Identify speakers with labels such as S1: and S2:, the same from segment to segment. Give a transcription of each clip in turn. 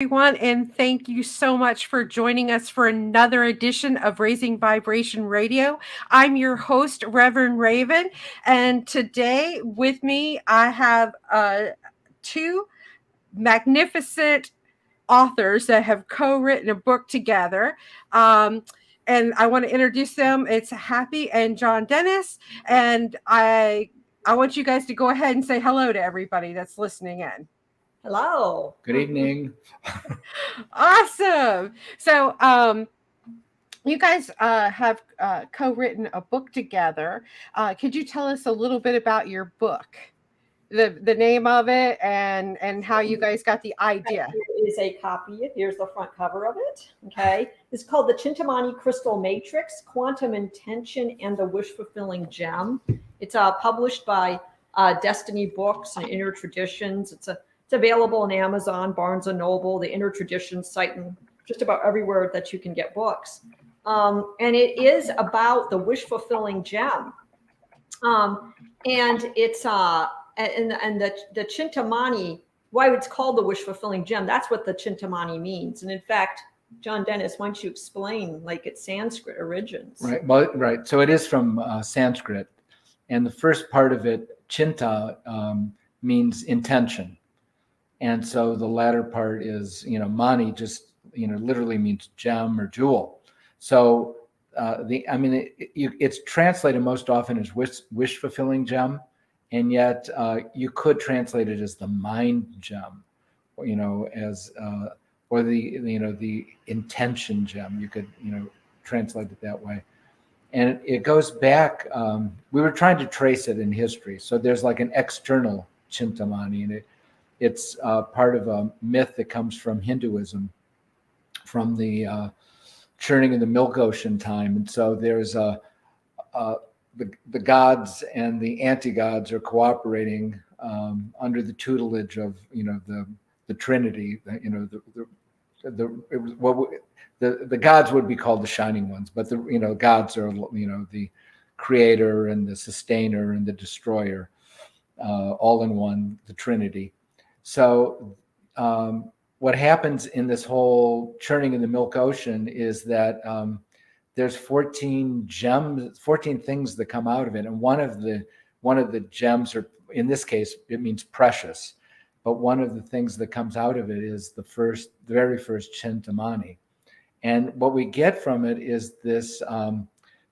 S1: Everyone, and thank you so much for joining us for another edition of Raising Vibration Radio. I'm your host, Reverend Raven, and today with me I have two magnificent authors that have co-written a book together. Um, and I want to introduce them. It's Hapi and Johndennis, and I want you guys to go ahead and say hello to everybody that's listening in.
S2: Hello.
S3: Good evening.
S1: Awesome. So, you guys have co-written a book together. Could you tell us a little bit about your book, the name of it, and how you guys got the idea?
S2: Here is a copy. Here's the front cover of it. Okay. It's called the Chintamani Crystal Matrix, Quantum Intention and the Wish Fulfilling Gem. It's published by Destiny Books and Inner Traditions. It's available on Amazon, Barnes & Noble, the Inner Traditions site, and just about everywhere that you can get books. And it is about the wish-fulfilling gem. And it's and the Chintamani, why it's called the wish-fulfilling gem, that's what the Chintamani means. And in fact, Johndennis, why don't you explain like its Sanskrit origins?
S3: Right. Well, right. So it is from Sanskrit, and the first part of it, Chinta, means intention. And so the latter part is, mani just, literally means gem or jewel. So it's translated most often as wish fulfilling gem, and yet you could translate it as the mind gem, as or the intention gem. You could translate it that way, and it goes back. We were trying to trace it in history, so there's like an external Chintamani, and it's part of a myth that comes from Hinduism, from the churning of the milk ocean time. And so there's the gods and the anti-gods are cooperating under the tutelage of the Trinity. The gods would be called the shining ones, but the gods are the creator and the sustainer and the destroyer, all in one, the Trinity. So what happens in this whole churning in the milk ocean is that there's 14 gems, 14 things that come out of it, and one of the gems, or in this case, it means precious. But one of the things that comes out of it is the very first Chintamani, and what we get from it is this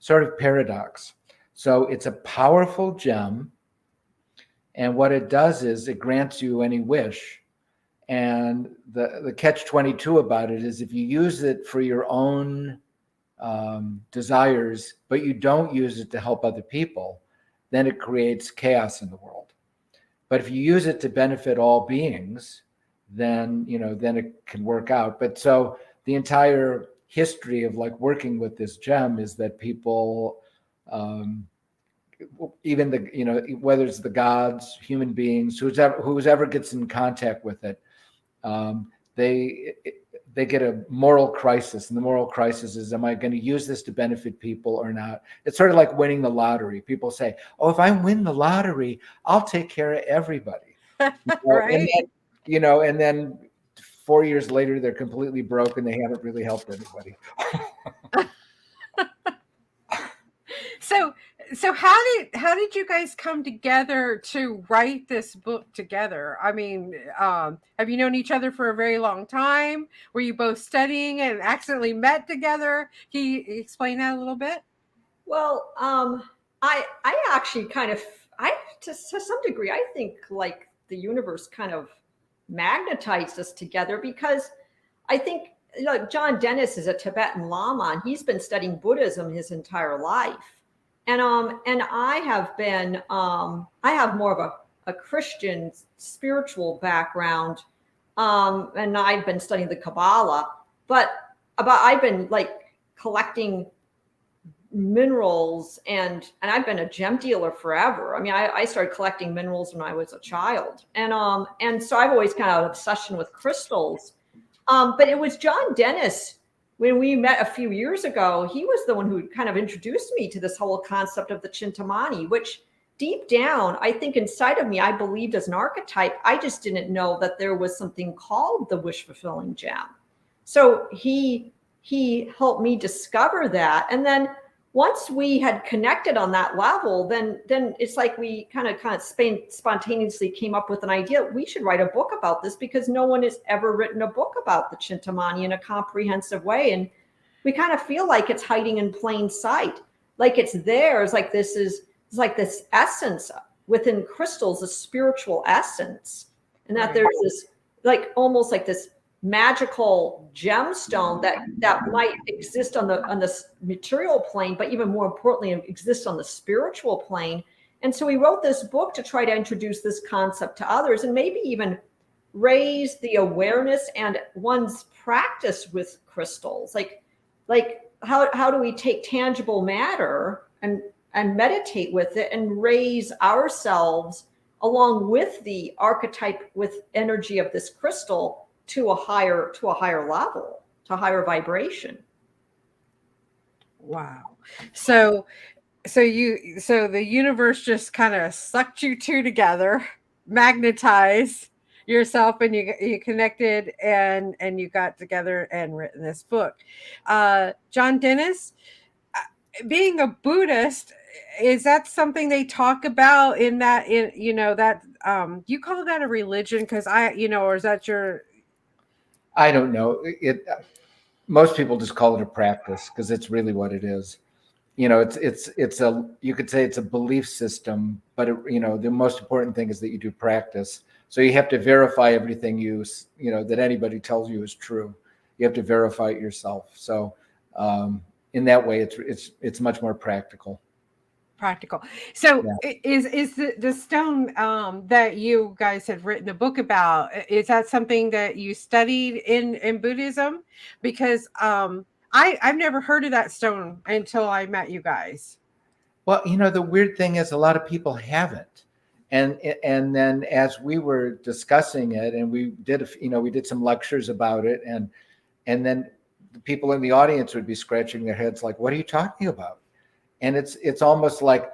S3: sort of paradox. So it's a powerful gem. And what it does is it grants you any wish. And the catch-22 about it is if you use it for your own desires, but you don't use it to help other people, then it creates chaos in the world. But if you use it to benefit all beings, then it can work out. But so the entire history of like working with this gem is that people, even whether it's the gods, human beings, whoever gets in contact with it, they get a moral crisis, and the moral crisis is, am I going to use this to benefit people or not? It's sort of like winning the lottery. People say, oh, if I win the lottery, I'll take care of everybody.
S1: Right.
S3: And then 4 years later, they're completely broke and they haven't really helped anybody.
S1: So how did you guys come together to write this book together? I mean, have you known each other for a very long time? Were you both studying and accidentally met together? Can you explain that a little bit?
S2: Well, I actually to some degree, I think like the universe kind of magnetized us together, because I think Johndennis is a Tibetan Lama, and he's been studying Buddhism his entire life. And I have been, I have more of a Christian spiritual background, and I've been studying the Kabbalah, but I've been like collecting minerals, and I've been a gem dealer forever. I mean, I started collecting minerals when I was a child, and so I've always kind of an obsession with crystals. But it was Johndennis, when we met a few years ago, he was the one who kind of introduced me to this whole concept of the Chintamani, which deep down, I think inside of me, I believed as an archetype. I just didn't know that there was something called the wish fulfilling gem. So he helped me discover that. And then once we had connected on that level, then it's like we kind of spontaneously came up with an idea. We should write a book about this because no one has ever written a book about the Chintamani in a comprehensive way. And we kind of feel like it's hiding in plain sight, like it's there. It's like it's like this essence within crystals, a spiritual essence, and that there's this like almost like this magical gemstone that might exist on the material plane, but even more importantly, exist on the spiritual plane. And so we wrote this book to try to introduce this concept to others and maybe even raise the awareness and one's practice with crystals. Like how do we take tangible matter and meditate with it and raise ourselves along with the archetype with energy of this crystal to a higher level, to higher vibration.
S1: Wow. So the universe just kind of sucked you two together, magnetized yourself, and you connected and you got together and written this book. Johndennis, being a Buddhist, is that something they talk about in that, you call that a religion? Because or is that your...
S3: I don't know. Most people just call it a practice because it's really what it is. It's a, you could say it's a belief system, but the most important thing is that you do practice. So you have to verify everything that anybody tells you is true. You have to verify it yourself. So in that way, it's much more practical.
S1: So is the stone that you guys have written a book about, is that something that you studied in Buddhism? Because I've never heard of that stone until I met you guys.
S3: Well, the weird thing is a lot of people haven't. And then as we were discussing it, and we did some lectures about it, and then the people in the audience would be scratching their heads like, what are you talking about? And it's almost like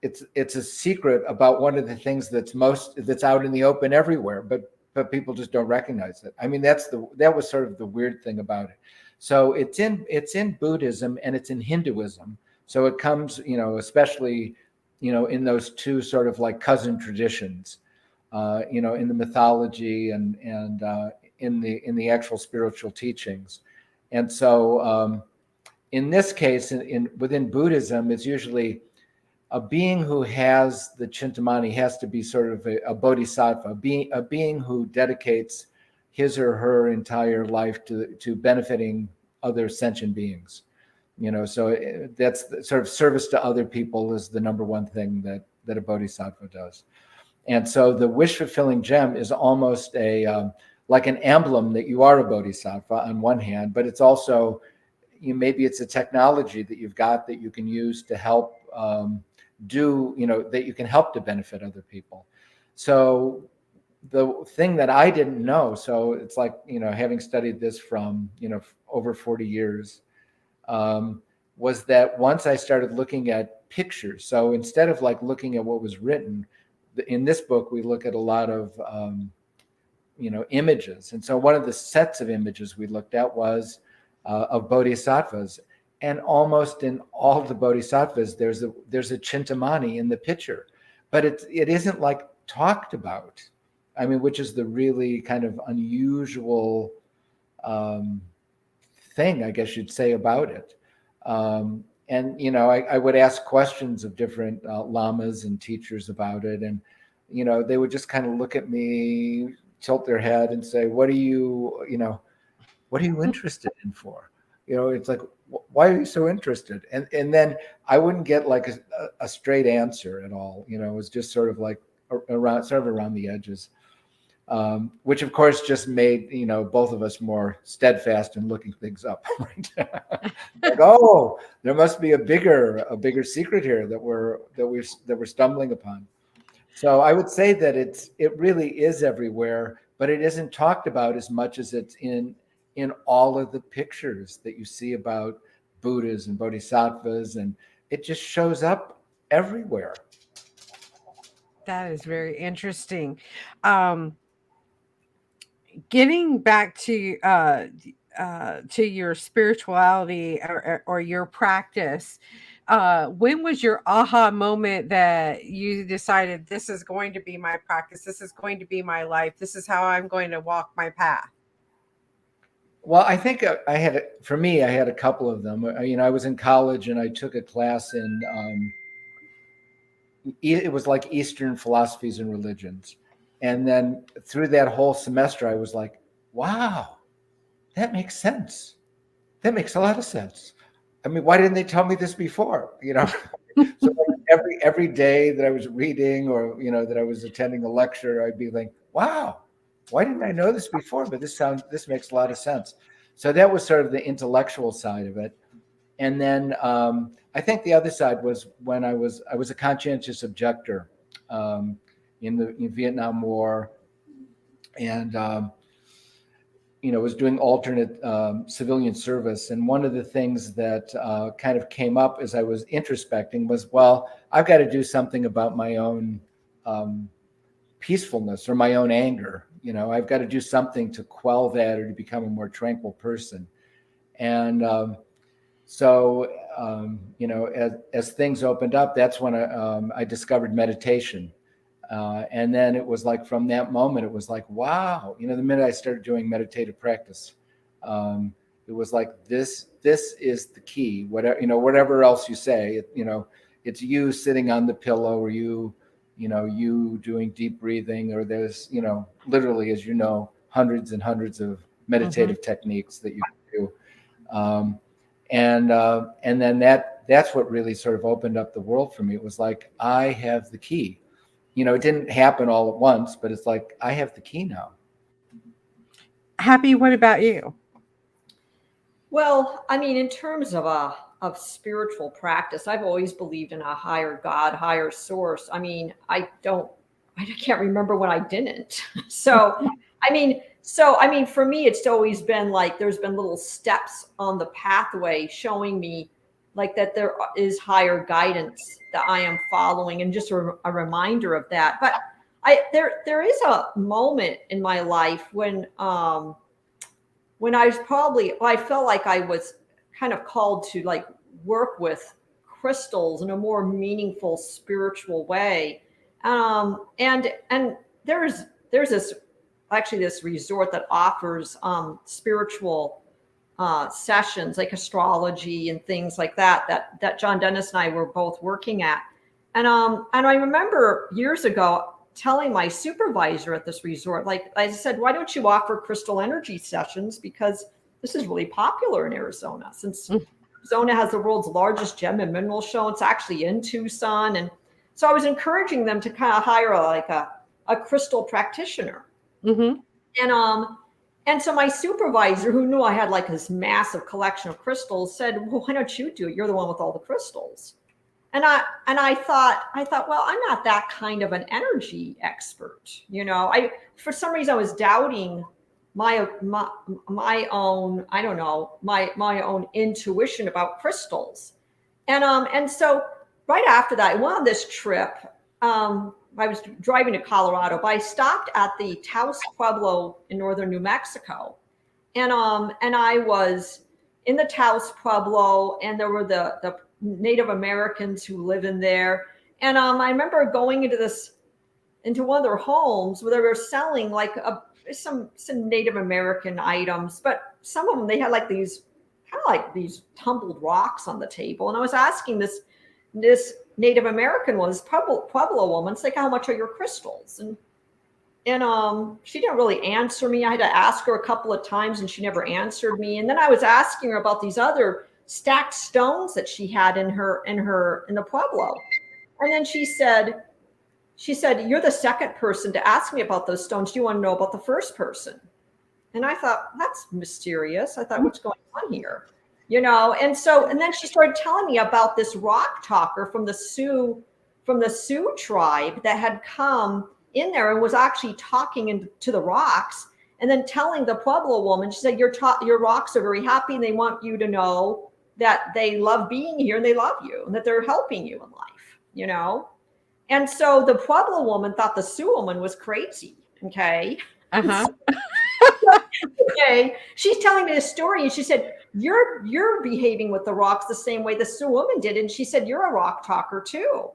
S3: it's a secret about one of the things that's out in the open everywhere, but people just don't recognize it. I mean, that was sort of the weird thing about it. So it's in Buddhism and it's in Hinduism. So it comes, especially, in those two sort of like cousin traditions, in the mythology and in the actual spiritual teachings. And so in this case, within Buddhism, it's usually a being who has the Chintamani has to be sort of a bodhisattva, a being who dedicates his or her entire life to benefiting other sentient beings. So that's sort of service to other people is the number one thing that a bodhisattva does. And so the wish fulfilling gem is almost like an emblem that you are a bodhisattva on one hand, but it's also, maybe it's a technology that you've got that you can use to help that you can help to benefit other people. So the thing that I didn't know, so it's like, having studied this from, over 40 years, was that once I started looking at pictures, so instead of like looking at what was written, in this book, we look at a lot of, images. And so one of the sets of images we looked at was of bodhisattvas. And almost in all the bodhisattvas, there's a Chintamani in the picture, but it isn't like talked about. I mean, which is the really kind of unusual thing, I guess you'd say, about it. And I would ask questions of different lamas and teachers about it, and they would just kind of look at me, tilt their head, and say, "What are you interested in for?" It's like, why are you so interested? And then I wouldn't get like a straight answer at all. It was just sort of like around the edges, which of course just made, both of us more steadfast in looking things up. Right? Like, oh, there must be a bigger secret here that we're stumbling upon. So I would say that it really is everywhere, but it isn't talked about as much as it's in all of the pictures that you see about Buddhas and bodhisattvas, and it just shows up everywhere.
S1: That is very interesting. Um, Getting back to your spirituality or your practice, when was your aha moment that you decided this is going to be my practice, this is going to be my life, this is how I'm going to walk my path?
S3: Well, I think for me, I had a couple of them. I was in college and I took a class in, it was like Eastern philosophies and religions. And then through that whole semester, I was like, wow, that makes sense. That makes a lot of sense. I mean, why didn't they tell me this before? So like every day that I was reading or, that I was attending a lecture, I'd be like, wow, why didn't I know this before? But this makes a lot of sense. So that was sort of the intellectual side of it. And then I think the other side was when I was a conscientious objector in the Vietnam War, and was doing alternate civilian service. And one of the things that kind of came up as I was introspecting was, well, I've got to do something about my own peacefulness or my own anger. I've got to do something to quell that or to become a more tranquil person. And so, as things opened up, that's when I discovered meditation. And then it was like from that moment, it was like, wow, the minute I started doing meditative practice, it was like, this is the key. Whatever else you say, it's you sitting on the pillow, or you doing deep breathing, or there's, literally, as hundreds and hundreds of meditative techniques that you can do. And then that's what really sort of opened up the world for me. It was like, I have the key. It didn't happen all at once, but it's like, I have the key now.
S1: Happy, what about you?
S2: Well, I mean, in terms of spiritual practice, I've always believed in a higher God, higher source. I mean, I can't remember when I didn't. So for me, it's always been like there's been little steps on the pathway showing me like that there is higher guidance that I am following, and just a reminder of that. But there is a moment in my life when I felt like I was kind of called to like work with crystals in a more meaningful spiritual way. And there's this resort that offers spiritual sessions like astrology and things like that Johndennis and I were both working at. And I remember years ago telling my supervisor at this resort, like I said, why don't you offer crystal energy sessions? Because this is really popular in Arizona, since Arizona has the world's largest gem and mineral show. It's actually in Tucson. And so I was encouraging them to kind of hire a crystal practitioner.
S1: Mm-hmm.
S2: And so my supervisor, who knew I had like this massive collection of crystals, said, well, why don't you do it? You're the one with all the crystals. And I thought, well, I'm not that kind of an energy expert. For some reason I was doubting my own, I don't know, my own intuition about crystals. And so right after that, I went on this trip. I was driving to Colorado, but I stopped at the Taos Pueblo in northern New Mexico. And I was in the Taos Pueblo, and there were the Native Americans who live in there. And I remember going into one of their homes where they were selling like some Native American items, but some of them, they had like these kind of like these tumbled rocks on the table. And I was asking this Native American Pueblo woman, it's like, how much are your crystals? And she didn't really answer me. I had to ask her a couple of times and she never answered me. And then I was asking her about these other stacked stones that she had in the Pueblo. And then she said, you're the second person to ask me about those stones. Do you want to know about the first person? And I thought, that's mysterious. I thought, what's going on here? And then she started telling me about this rock talker from the Sioux tribe that had come in there and was actually talking to the rocks, and then telling the Pueblo woman, she said, your rocks are very happy and they want you to know that they love being here and they love you and that they're helping you in life, And so the Pueblo woman thought the Sioux woman was crazy. Okay.
S1: Uh-huh.
S2: Okay. She's telling me this story, and she said, You're behaving with the rocks the same way the Sioux woman did. And she said, You're a rock talker too.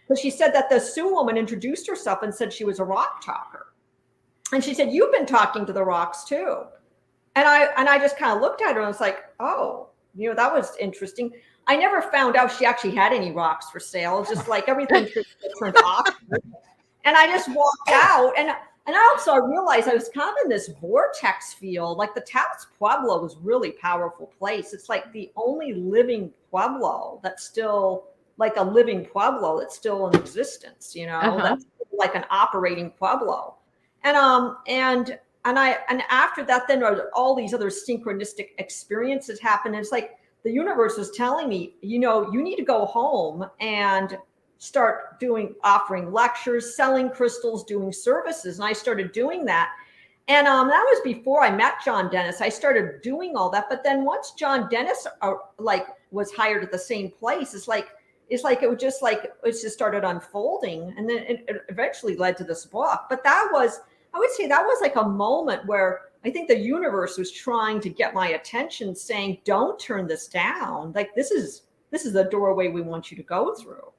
S2: Because she said that the Sioux woman introduced herself and said she was a rock talker. And she said, You've been talking to the rocks too. And I just kind of looked at her and I was like, oh, that was interesting. I never found out she actually had any rocks for sale. It's just like everything turned off. And I just walked out. And also I realized I was kind of in this vortex field. Like the Taos Pueblo was really powerful place. It's like the only living Pueblo that's still like a living Pueblo that's still in existence, that's like an operating Pueblo. And after that, then all these other synchronistic experiences happened. It's like the universe was telling me, you need to go home and start offering lectures, selling crystals, doing services. And I started doing that. And that was before I met Johndennis. I started doing all that. But then once Johndennis was hired at the same place, it's like it just started unfolding. And then it eventually led to this book. But I would say that was like a moment where I think the universe was trying to get my attention, saying, don't turn this down. Like this is the doorway we want you to go through.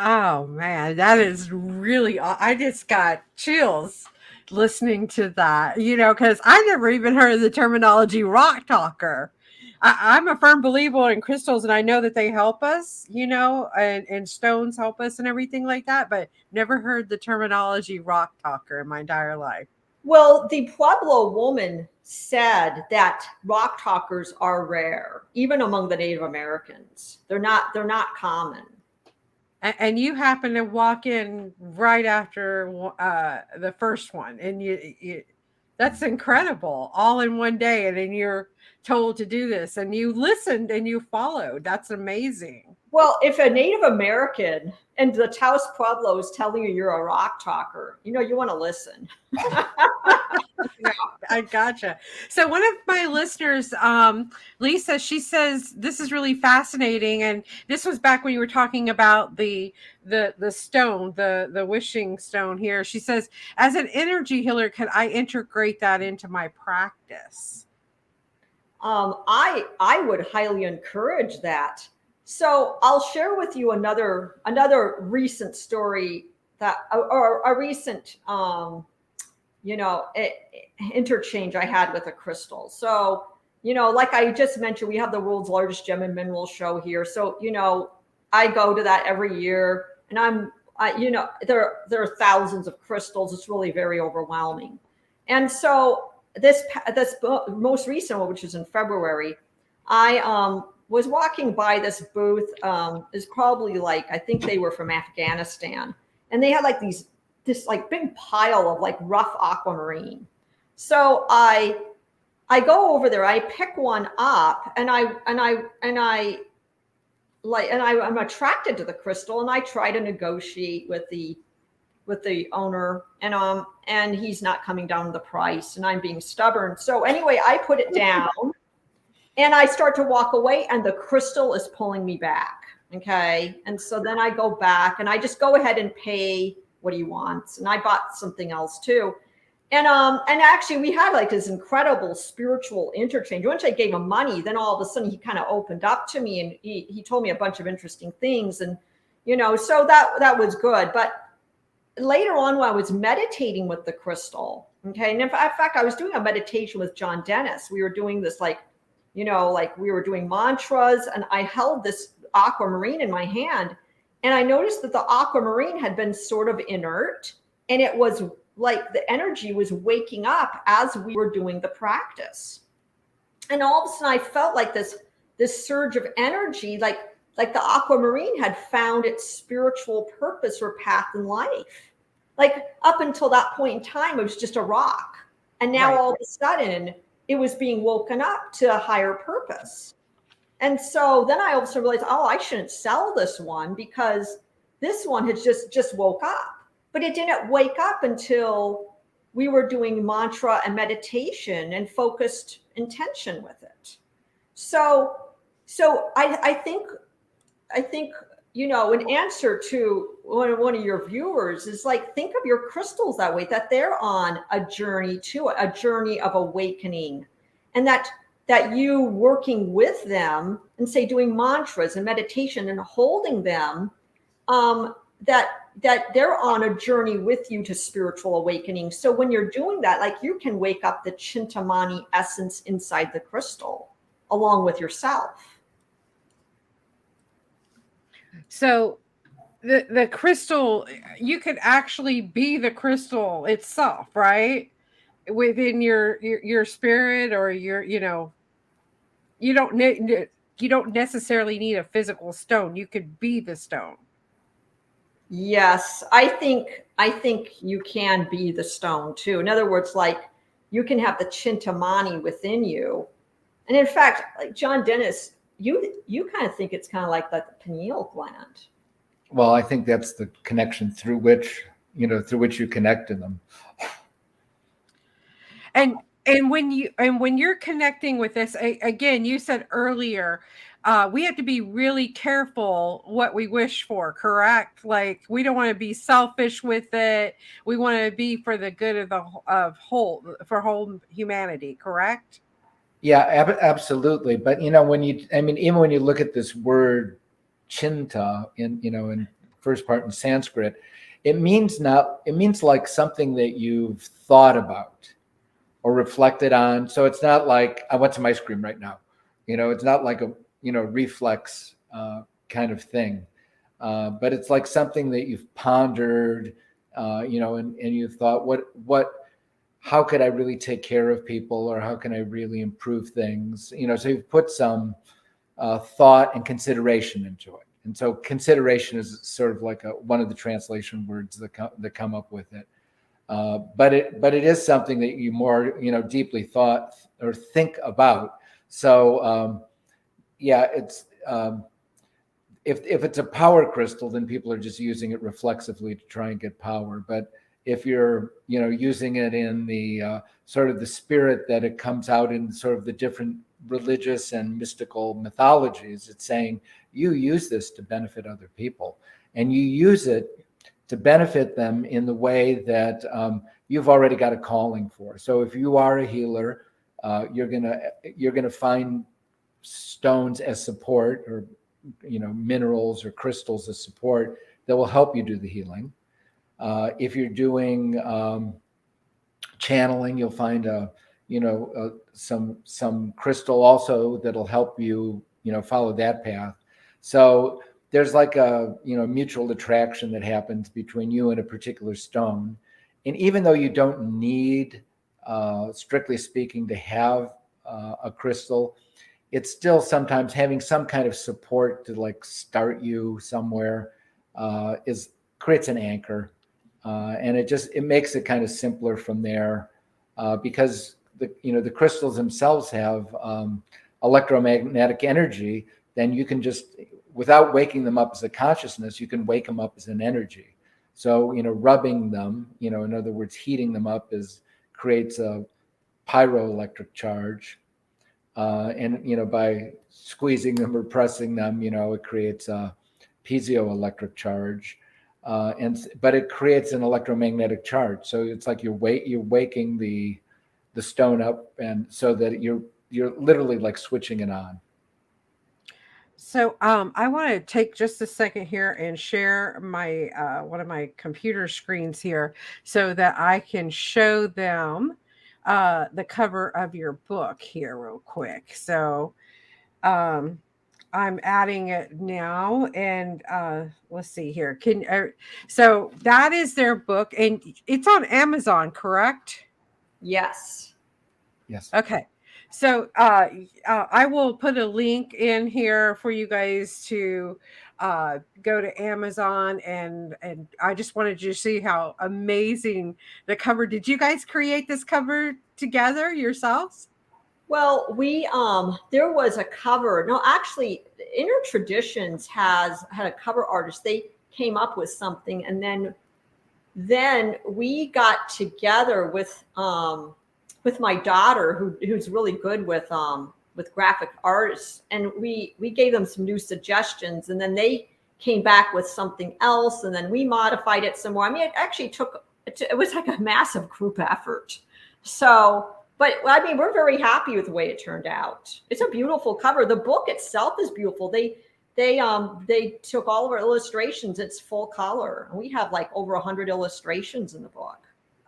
S1: Oh man, that is really, I just got chills listening to that, because I never even heard of the terminology rock talker. I'm a firm believer in crystals, and I know that they help us, and stones help us and everything like that, but never heard the terminology rock talker in my entire life.
S2: Well, the Pueblo woman said that rock talkers are rare, even among the Native Americans. They're not common.
S1: And you happen to walk in right after the first one, and you that's incredible, all in one day, and then you're told to do this, and you listened and you followed. That's amazing.
S2: Well, if a Native American and the Taos Pueblo is telling you you're a rock talker, you want to listen.
S1: I gotcha. So one of my listeners, Lisa, she says this is really fascinating, and this was back when you were talking about the stone, the wishing stone here. She says, as an energy healer, can I integrate that into my practice?
S2: I would highly encourage that. So I'll share with you another recent story or a recent interchange I had with a crystal. So like I just mentioned, we have the world's largest gem and mineral show here. So I go to that every year, and there are thousands of crystals. It's really very overwhelming. And so this most recent one, which is in February, I was walking by this booth. Is probably I think they were from Afghanistan, and they had this big pile of rough aquamarine. So I go over there, I pick one up, and I'm attracted to the crystal, and I try to negotiate with the owner, and he's not coming down to the price, and I'm being stubborn. So anyway, I put it down and I start to walk away, and the crystal is pulling me back. Okay. And so then I go back and I just go ahead and pay what he wants. And I bought something else too. And actually we had this incredible spiritual interchange. Once I gave him money, then all of a sudden he kind of opened up to me, and he told me a bunch of interesting things. And, so that was good. But later on, when I was meditating with the crystal, okay. And in fact, I was doing a meditation with Johndennis. We were doing this, we were doing mantras, and I held this aquamarine in my hand, and I noticed that the aquamarine had been sort of inert, and it was the energy was waking up as we were doing the practice. And all of a sudden I felt this surge of energy, like the aquamarine had found its spiritual purpose or path in life. Up until that point in time, it was just a rock. And now all of a sudden it was being woken up to a higher purpose. And so then I also realized, I shouldn't sell this one, because this one had just woke up. But it didn't wake up until we were doing mantra and meditation and focused intention with it. So I think an answer to one of your viewers is like, think of your crystals that way, that they're on a journey too, a journey of awakening. And that you working with them and say doing mantras and meditation and holding them, that they're on a journey with you to spiritual awakening. So when you're doing that, like, you can wake up the Chintamani essence inside the crystal along with yourself.
S1: So the crystal, you could actually be the crystal itself, right? Within your spirit, or you don't necessarily need a physical stone. You could be the stone.
S2: Yes, I think you can be the stone too. In other words, like, you can have the Chintamani within you. And in fact, like Johndennis, you kind of think it's kind of like the pineal gland.
S3: Well, I think that's the connection through which you connect to them.
S1: And when you're connecting with this, again, you said earlier, we have to be really careful what we wish for, correct? Like, we don't want to be selfish with it. We want to be for the good of whole humanity, correct?
S3: Yeah, absolutely. But even when you look at this word chinta in first part in Sanskrit, it means like something that you've thought about or reflected on. So it's not like, I want some ice cream right now. It's not like a reflex kind of thing. But it's like something that you've pondered, and you've thought, how could I really take care of people, or how can I really improve things? So you've put some thought and consideration into it. And so consideration is sort of like one of the translation words that come up with it. But it is something that you more deeply thought or think about. So it's if it's a power crystal, then people are just using it reflexively to try and get power. But if you're using it in the sort of the spirit that it comes out in sort of the different religious and mystical mythologies, it's saying you use this to benefit other people, and you use it to benefit them in the way that you've already got a calling for. So if you are a healer, you're gonna find stones as support, or minerals or crystals as support that will help you do the healing. If you're doing channeling, you'll find some crystal also that'll help you follow that path. So there's like a mutual attraction that happens between you and a particular stone. And even though you don't need, strictly speaking, to have a crystal, it's still sometimes having some kind of support to like start you somewhere creates an anchor. And it makes it kind of simpler from there, because the crystals themselves have electromagnetic energy. Then you can just, without waking them up as a consciousness, you can wake them up as an energy. So rubbing them, in other words, heating them up, creates a pyroelectric charge, and by squeezing them or pressing them, it creates a piezoelectric charge. But it creates an electromagnetic charge. So it's like you're waking the stone up, and so that you're literally like switching it on.
S1: So I want to take just a second here and share my one of my computer screens here so that I can show them the cover of your book here real quick. So I'm adding it now, and let's see here. So that is their book, and it's on Amazon, correct?
S2: Yes.
S3: Yes.
S1: Okay. So I will put a link in here for you guys to go to Amazon, and I just wanted you to see how amazing the cover. Did you guys create this cover together yourselves?
S2: Well, there was a cover. No, actually, Inner Traditions had a cover artist. They came up with something, and then we got together with my daughter, who's really good with graphic artists, and we gave them some new suggestions, and then they came back with something else, and then we modified it some more. I mean, it actually it was like a massive group effort. So, but I mean, we're very happy with the way it turned out. It's a beautiful cover. The book itself is beautiful. They took all of our illustrations. It's full color. And we have like over 100 illustrations in the book.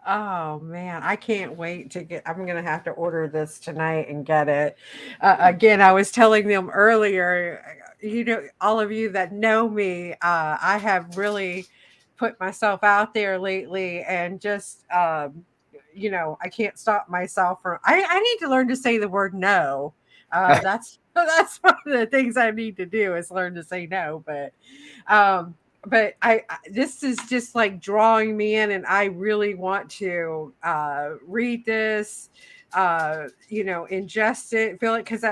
S1: Oh man, I can't wait to get. I'm gonna have to order this tonight and get it. Again, I was telling them earlier. All of you that know me, I have really put myself out there lately, and just I can't stop myself from. I need to learn to say the word no. That's one of the things I need to do is learn to say no. But this is just like drawing me in, and I really want to read this, ingest it, feel it, because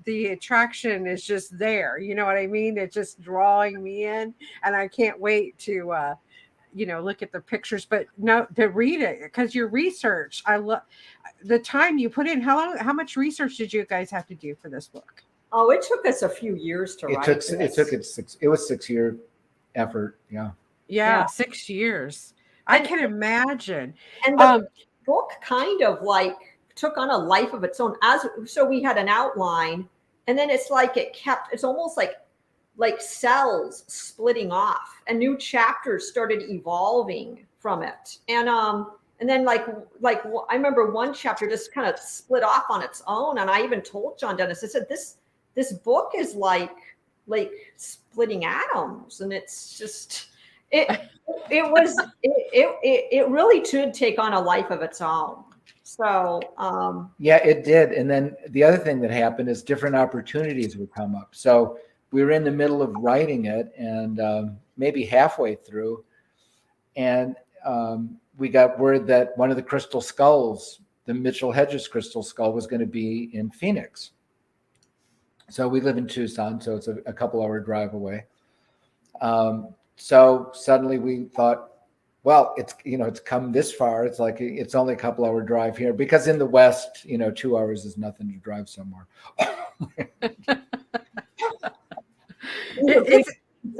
S1: the attraction is just there. You know what I mean? It's just drawing me in, and I can't wait to look at the pictures, but no, to read it, because your research, I love the time you put in. How much research did you guys have to do for this book?
S2: Oh, it took us a few years to write.
S3: It was 6-year effort.
S1: Yeah, 6 years. I can imagine.
S2: And the book kind of like took on a life of its own. So we had an outline, and then it's like it's almost like cells splitting off, and new chapters started evolving from it. And then like I remember one chapter just kind of split off on its own, and I even told Johndennis, I said, this book is like splitting atoms, and it's just it really should take on a life of its own. So
S3: yeah, it did. And then the other thing that happened is different opportunities would come up. So we were in the middle of writing it, and maybe halfway through, and we got word that one of the crystal skulls, the Mitchell Hedges crystal skull, was going to be in Phoenix. So we live in Tucson, so it's a couple-hour drive away. So suddenly we thought, well, it's come this far. It's like it's only a couple-hour drive here, because in the West, 2 hours is nothing to drive somewhere.
S2: It's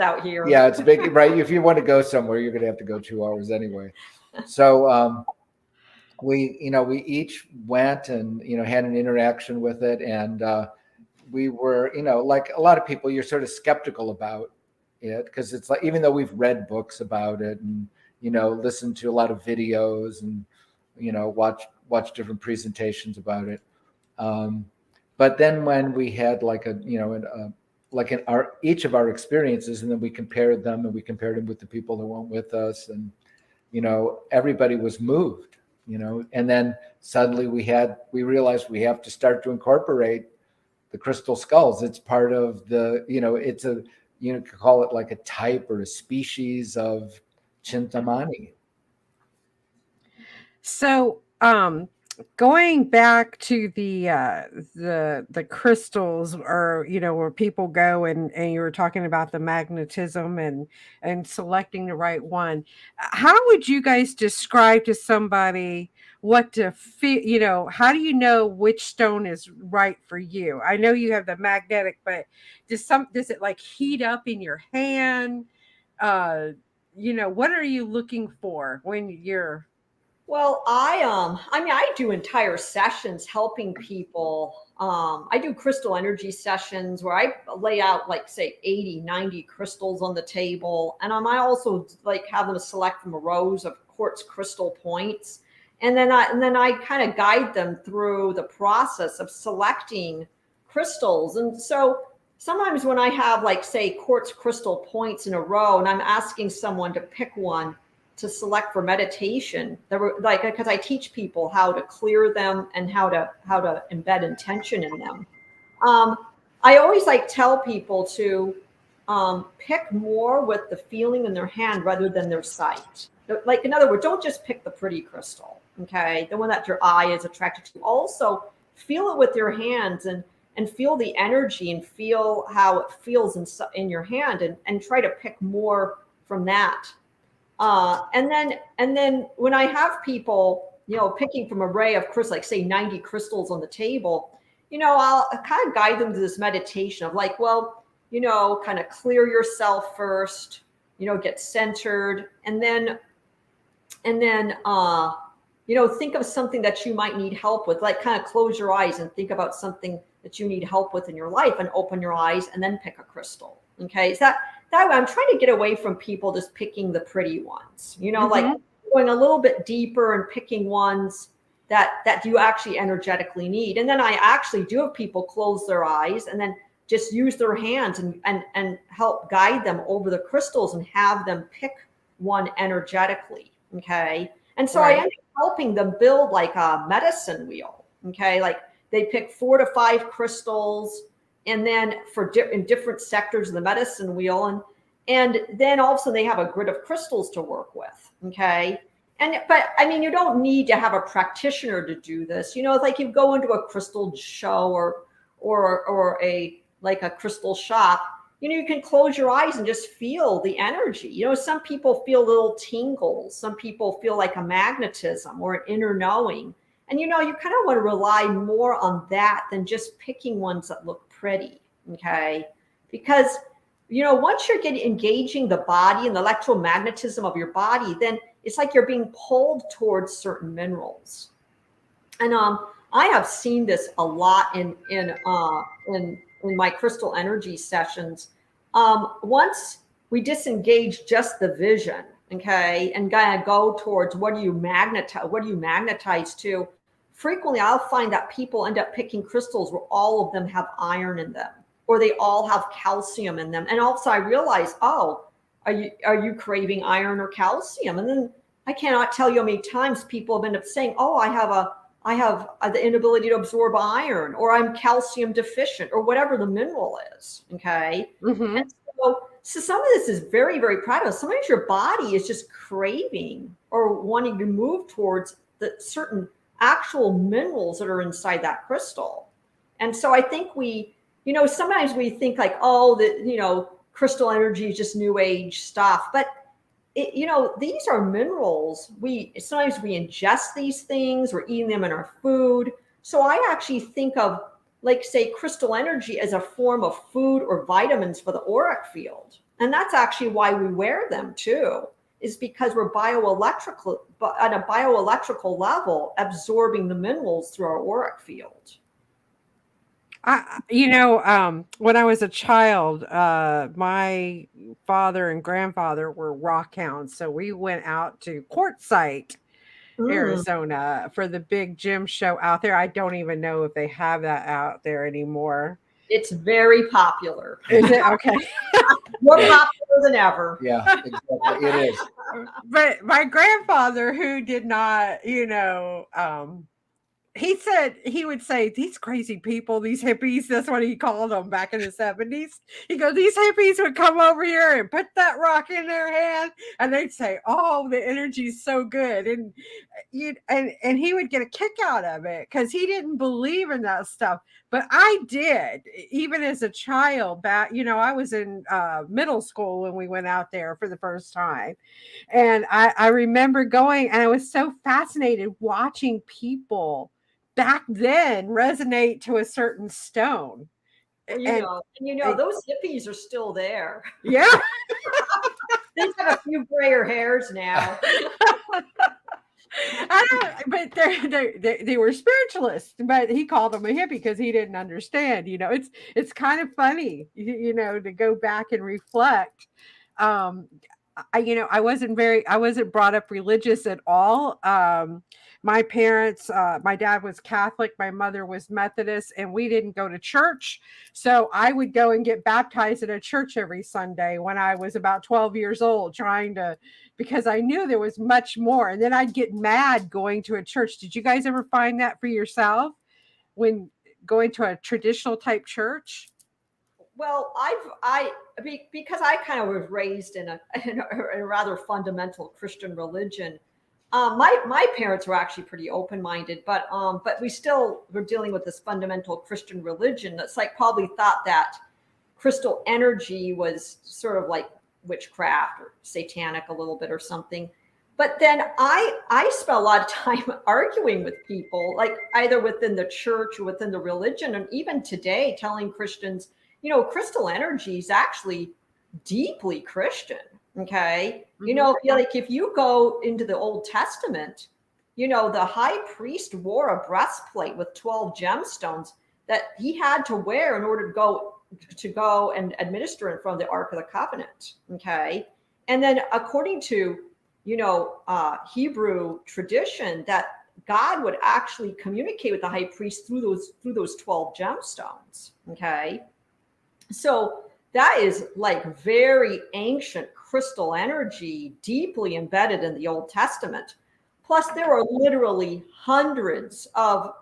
S2: out here.
S3: Yeah, it's big, right? If you want to go somewhere, you're going to have to go 2 hours anyway. So we each went and had an interaction with it, and we were like a lot of people, you're sort of skeptical about it, because it's like, even though we've read books about it and listened to a lot of videos and watch different presentations about it, but then when we had each of our experiences, and then we compared them, and we compared them with the people that went with us, and everybody was moved, and then suddenly we realized we have to start to incorporate the crystal skulls. It's part of the, it's you could call it like a type or a species of Chintamani.
S1: So going back to the crystals, or where people go, and you were talking about the magnetism and selecting the right one, how would you guys describe to somebody what to feel? How do you know which stone is right for you? I know you have the magnetic, but does it like heat up in your hand? What are you looking for when you're...
S2: Well, I do entire sessions helping people. I do crystal energy sessions where I lay out like say 80, 90 crystals on the table. And I also like have them select from a rows of quartz crystal points. And then I kind of guide them through the process of selecting crystals. And so sometimes when I have like say quartz crystal points in a row, and I'm asking someone to pick one to select for meditation, because I teach people how to clear them and how to embed intention in them. I always tell people to pick more with the feeling in their hand rather than their sight. Like, in other words, don't just pick the pretty crystal, okay? The one that your eye is attracted to. Also feel it with your hands and feel the energy and feel how it feels in your hand, and try to pick more from that. And then when I have people, picking from an array of crystals, like say 90 crystals on the table, I'll kind of guide them to this meditation of like, well, kind of clear yourself first, get centered, and then think of something that you might need help with, like kind of close your eyes and think about something that you need help with in your life, and open your eyes and then pick a crystal. Okay. Is that way? I'm trying to get away from people just picking the pretty ones, like going a little bit deeper and picking ones that you actually energetically need. And then I actually do have people close their eyes and then just use their hands and help guide them over the crystals and have them pick one energetically. Okay. And so I end up helping them build like a medicine wheel. Okay. Like they pick 4 to 5 crystals, and then in different sectors of the medicine wheel. And then all of a sudden they have a grid of crystals to work with. Okay. But I mean, you don't need to have a practitioner to do this. It's like you go into a crystal show or a crystal shop, you can close your eyes and just feel the energy. Some people feel little tingles. Some people feel like a magnetism or an inner knowing. And, you kind of want to rely more on that than just picking ones that look pretty. Okay. Because, once you're engaging the body and the electromagnetism of your body, then it's like you're being pulled towards certain minerals. And I have seen this a lot in my crystal energy sessions. Once we disengage just the vision, okay, and kind of go towards what do you magnetize to, frequently I'll find that people end up picking crystals where all of them have iron in them, or they all have calcium in them. And also I realize, are you craving iron or calcium? And then I cannot tell you how many times people have ended up saying, I have the inability to absorb iron, or I'm calcium deficient, or whatever the mineral is. Okay. Mm-hmm. And so some of this is very, very practical. Sometimes your body is just craving or wanting to move towards the certain actual minerals that are inside that crystal. And so I think sometimes we think like, crystal energy is just new age stuff, but these are minerals. Sometimes we ingest these things, we're eating them in our food. So I actually think of, like, say, crystal energy as a form of food or vitamins for the auric field. And that's actually why we wear them too, is because we're at a bioelectrical level, absorbing the minerals through our auric field.
S1: When I was a child, my father and grandfather were rock hounds. So we went out to Quartzsite, Arizona for the big gym show out there. I don't even know if they have that out there anymore.
S2: It's very popular.
S1: Is it? Okay.
S2: More popular than ever.
S3: Yeah, exactly. It is.
S1: But my grandfather, who did not, he would say, these crazy people, these hippies, that's what he called them back in the 70s. He goes, these hippies would come over here and put that rock in their hand, and they'd say, the energy's so good. And he would get a kick out of it because he didn't believe in that stuff. But I did, even as a child. Back, I was in middle school when we went out there for the first time. And I remember going, and I was so fascinated watching people back then resonate to a certain stone.
S2: Those hippies are still there.
S1: Yeah.
S2: They have a few grayer hairs now.
S1: But they were spiritualists, but he called them a hippie because he didn't understand. It's kind of funny, to go back and reflect. I wasn't brought up religious at all. My parents, my dad was Catholic, my mother was Methodist, and we didn't go to church. So I would go and get baptized at a church every Sunday when I was about 12 years old, because I knew there was much more. And then I'd get mad going to a church. Did you guys ever find that for yourself when going to a traditional type church?
S2: Well, because I kind of was raised in a rather fundamental Christian religion. My parents were actually pretty open-minded, but we still were dealing with this fundamental Christian religion that's like probably thought that crystal energy was sort of like witchcraft or satanic a little bit or something. But then I spent a lot of time arguing with people, like either within the church or within the religion, and even today telling Christians, crystal energy is actually deeply Christian. Okay.
S1: Mm-hmm.
S2: If you go into the Old Testament, the high priest wore a breastplate with 12 gemstones that he had to wear in order to go and administer in front of the Ark of the Covenant. Okay. And then according to, Hebrew tradition, that God would actually communicate with the high priest through those 12 gemstones. Okay. So that is like very ancient crystal energy, deeply embedded in the Old Testament. Plus, there are literally hundreds of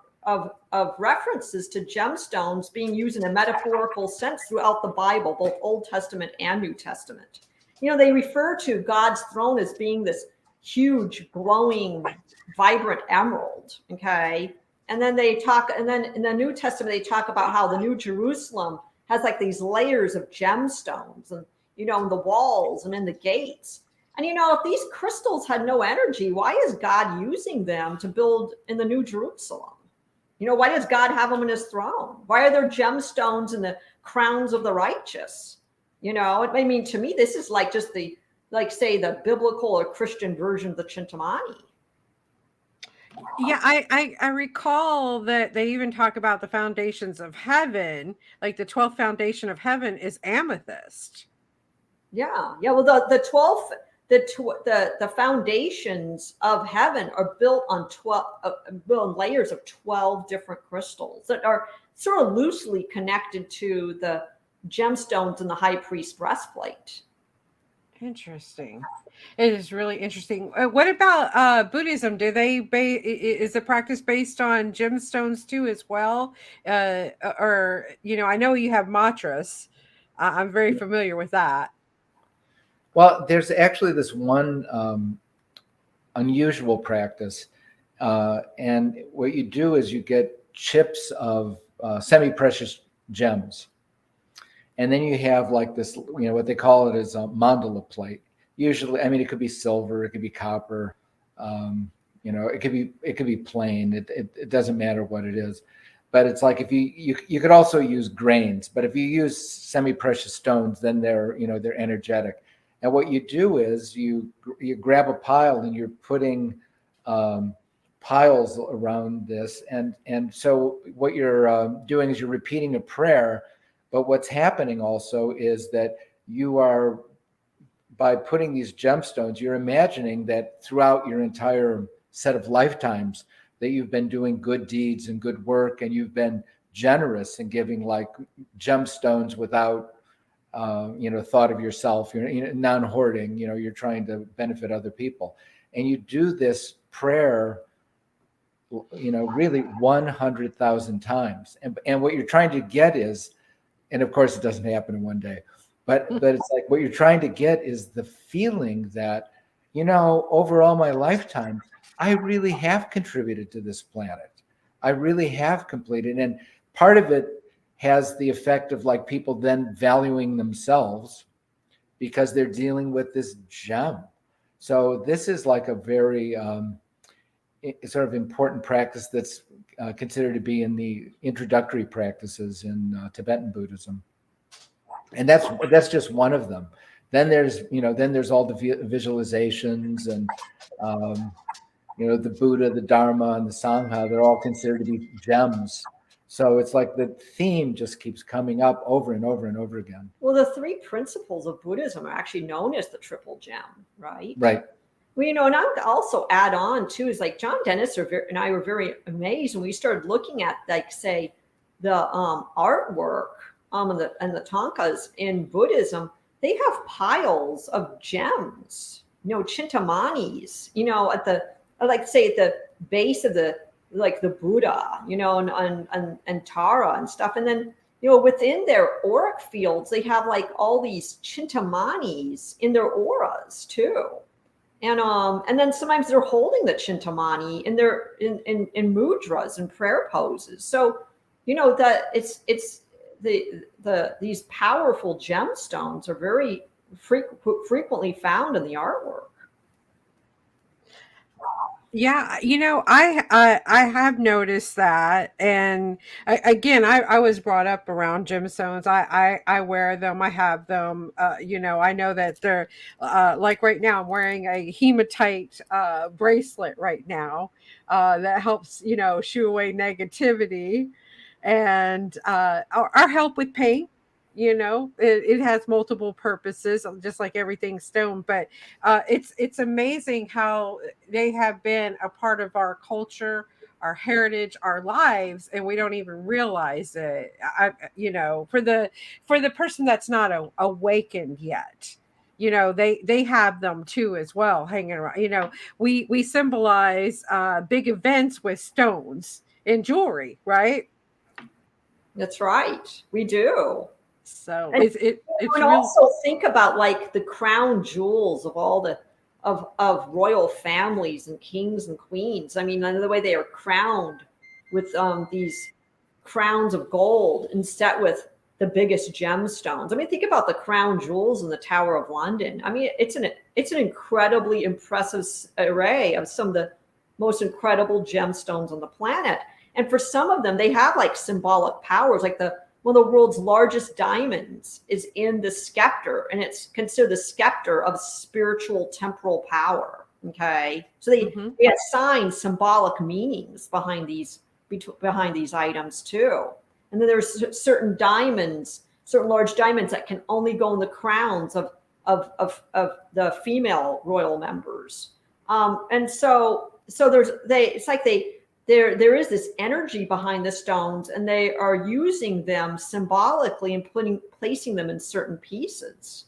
S2: references to gemstones being used in a metaphorical sense throughout the Bible, both Old Testament and New Testament. They refer to God's throne as being this huge, glowing, vibrant emerald. Okay. And then in the New Testament, they talk about how the New Jerusalem has like these layers of gemstones and, in the walls and in the gates. And, if these crystals had no energy, why is God using them to build in the New Jerusalem? Why does God have them in his throne? Why are there gemstones in the crowns of the righteous? To me, this is like just the biblical or Christian version of the Chintamani.
S1: Yeah, I recall that they even talk about the foundations of heaven, like the 12th foundation of heaven is amethyst.
S2: Yeah. Well, the foundations of heaven are built on layers of 12 different crystals that are sort of loosely connected to the gemstones in the high priest breastplate.
S1: Interesting. It is really interesting. What about Buddhism? Is the practice based on gemstones too as well? Or I know you have mantras. I'm very familiar with that.
S3: Well, there's actually this one unusual practice, and what you do is you get chips of semi-precious gems, and then you have like this, what they call it is a mandala plate. Usually, I mean, it could be silver, it could be copper, it could be plain. It doesn't matter what it is, but it's like if you could also use grains, but if you use semi-precious stones, then they're energetic. And what you do is you grab a pile and you're putting piles around this, and so what you're doing is you're repeating a prayer. But what's happening also is that you are, by putting these gemstones, you're imagining that throughout your entire set of lifetimes that you've been doing good deeds and good work, and you've been generous in giving like gemstones without thought of yourself. You're non-hoarding. You're trying to benefit other people, and you do this prayer, really 100,000 times. And what you're trying to get is, and of course it doesn't happen in one day, but it's like what you're trying to get is the feeling that, over all my lifetime, I really have contributed to this planet. I really have completed. And part of it has the effect of like people then valuing themselves because they're dealing with this gem. So this is like a very sort of important practice that's considered to be in the introductory practices in Tibetan Buddhism. And that's just one of them. Then there's all the visualizations and the Buddha, the Dharma, and the Sangha. They're all considered to be gems. So it's like the theme just keeps coming up over and over and over again.
S2: Well, the three principles of Buddhism are actually known as the triple gem, right?
S3: Right.
S2: Well, and I would also add on too is like Johndennis and I were very amazed when we started looking at like say the artwork and the tankas in Buddhism. They have piles of gems, Chintamani's, at the base of the Buddha, and Tara and stuff. And then, within their auric fields, they have like all these Chintamani's in their auras too. And then sometimes they're holding the Chintamani in in mudras and prayer poses. So, that it's these powerful gemstones are very frequently found in the artwork.
S1: Yeah, I have noticed that, and I was brought up around gemstones. I wear them. I have them. I know that they're like right now. I'm wearing a hematite bracelet right now that helps shoo away negativity, and or help with pain. It has multiple purposes, just like everything stone. But it's amazing how they have been a part of our culture, our heritage, our lives, and we don't even realize it. For the person that's not awakened yet, they have them too as well, hanging around. We symbolize big events with stones and jewelry, right?
S2: That's right. We do.
S1: So
S2: And,
S1: it's
S2: and
S1: real.
S2: also think about like the crown jewels of all the of royal families and kings and queens. I mean, the way they are crowned with these crowns of gold and set with the biggest gemstones. I mean, think about the crown jewels in the Tower of London. I mean, it's an incredibly impressive array of some of the most incredible gemstones on the planet. And for some of them, they have like symbolic powers, like one of the world's largest diamonds is in the scepter, and it's considered the scepter of spiritual temporal power. Okay, so they assign symbolic meanings behind these items too. And then there's certain diamonds, certain large diamonds that can only go in the crowns of the female royal members. And so it's like there is this energy behind the stones, and they are using them symbolically and placing them in certain pieces.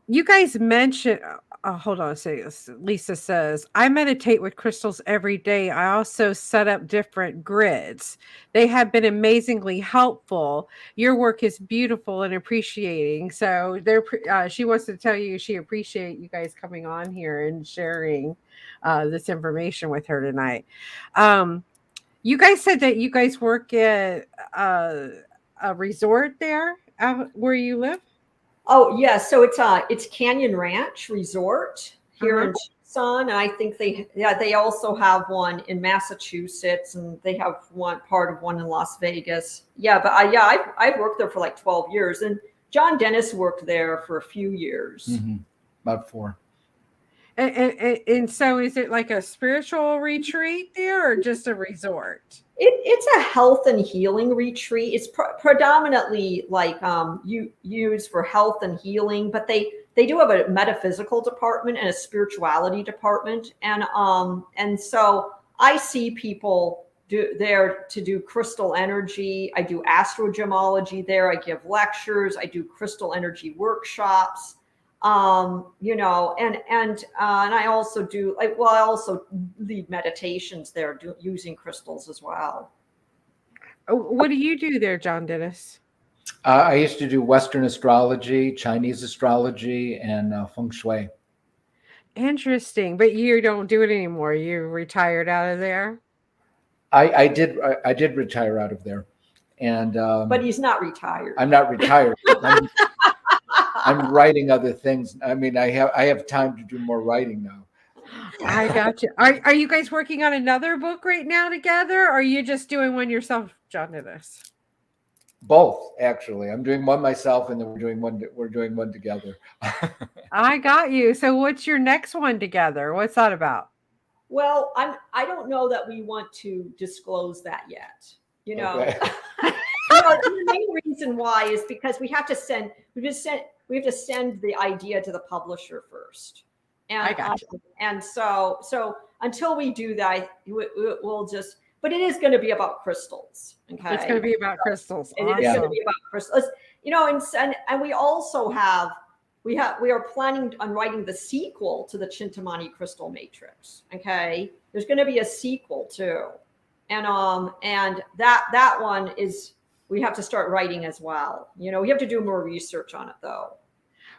S1: You guys mentioned, hold on a second. Lisa says, I meditate with crystals every day. I also set up different grids. They have been amazingly helpful. Your work is beautiful and appreciating. So she wants to tell you she appreciates you guys coming on here and sharing this information with her tonight. You guys said that you guys work at a resort there where you live?
S2: Oh yeah, so it's Canyon Ranch Resort here in
S1: Uh-huh.
S2: Tucson. And I think they also have one in Massachusetts, and they have part of one in Las Vegas. Yeah, but I've worked there for like 12 years, and Johndennis worked there for a few years.
S3: Mm-hmm. About 4.
S1: And so is it like a spiritual retreat there or just a resort?
S2: It's a health and healing retreat. It's predominantly like used for health and healing, but they do have a metaphysical department and a spirituality department, and so I see people there to do crystal energy. I do astrogemology there. I give lectures. I do crystal energy workshops. And I also do I also lead meditations there using crystals as well.
S1: What do you do there, Johndennis?
S3: I used to do Western astrology, Chinese astrology, and feng shui.
S1: Interesting, but you don't do it anymore. You retired out of there?
S3: I did retire out of there, and
S2: But he's not retired.
S3: I'm not retired. I'm writing other things. I mean, I have time to do more writing now.
S1: I got you. Are you guys working on another book right now together, or are you just doing one yourself, Johndennis?
S3: Both, actually. I'm doing one myself, and then we're doing one together.
S1: I got you. So what's your next one together? What's that about?
S2: Well, I don't know that we want to disclose that yet.
S3: Okay.
S2: The main reason why is because we have to send the idea to the publisher first. And
S1: I got you.
S2: And so until we do that, we'll just. But it is going to be about crystals. Okay,
S1: It's going to be about crystals.
S2: It is going to be about crystals. And we also we are planning on writing the sequel to the Chintamani Crystal Matrix. Okay, there's going to be a sequel too, and that one is we have to start writing as well. We have to do more research on it though.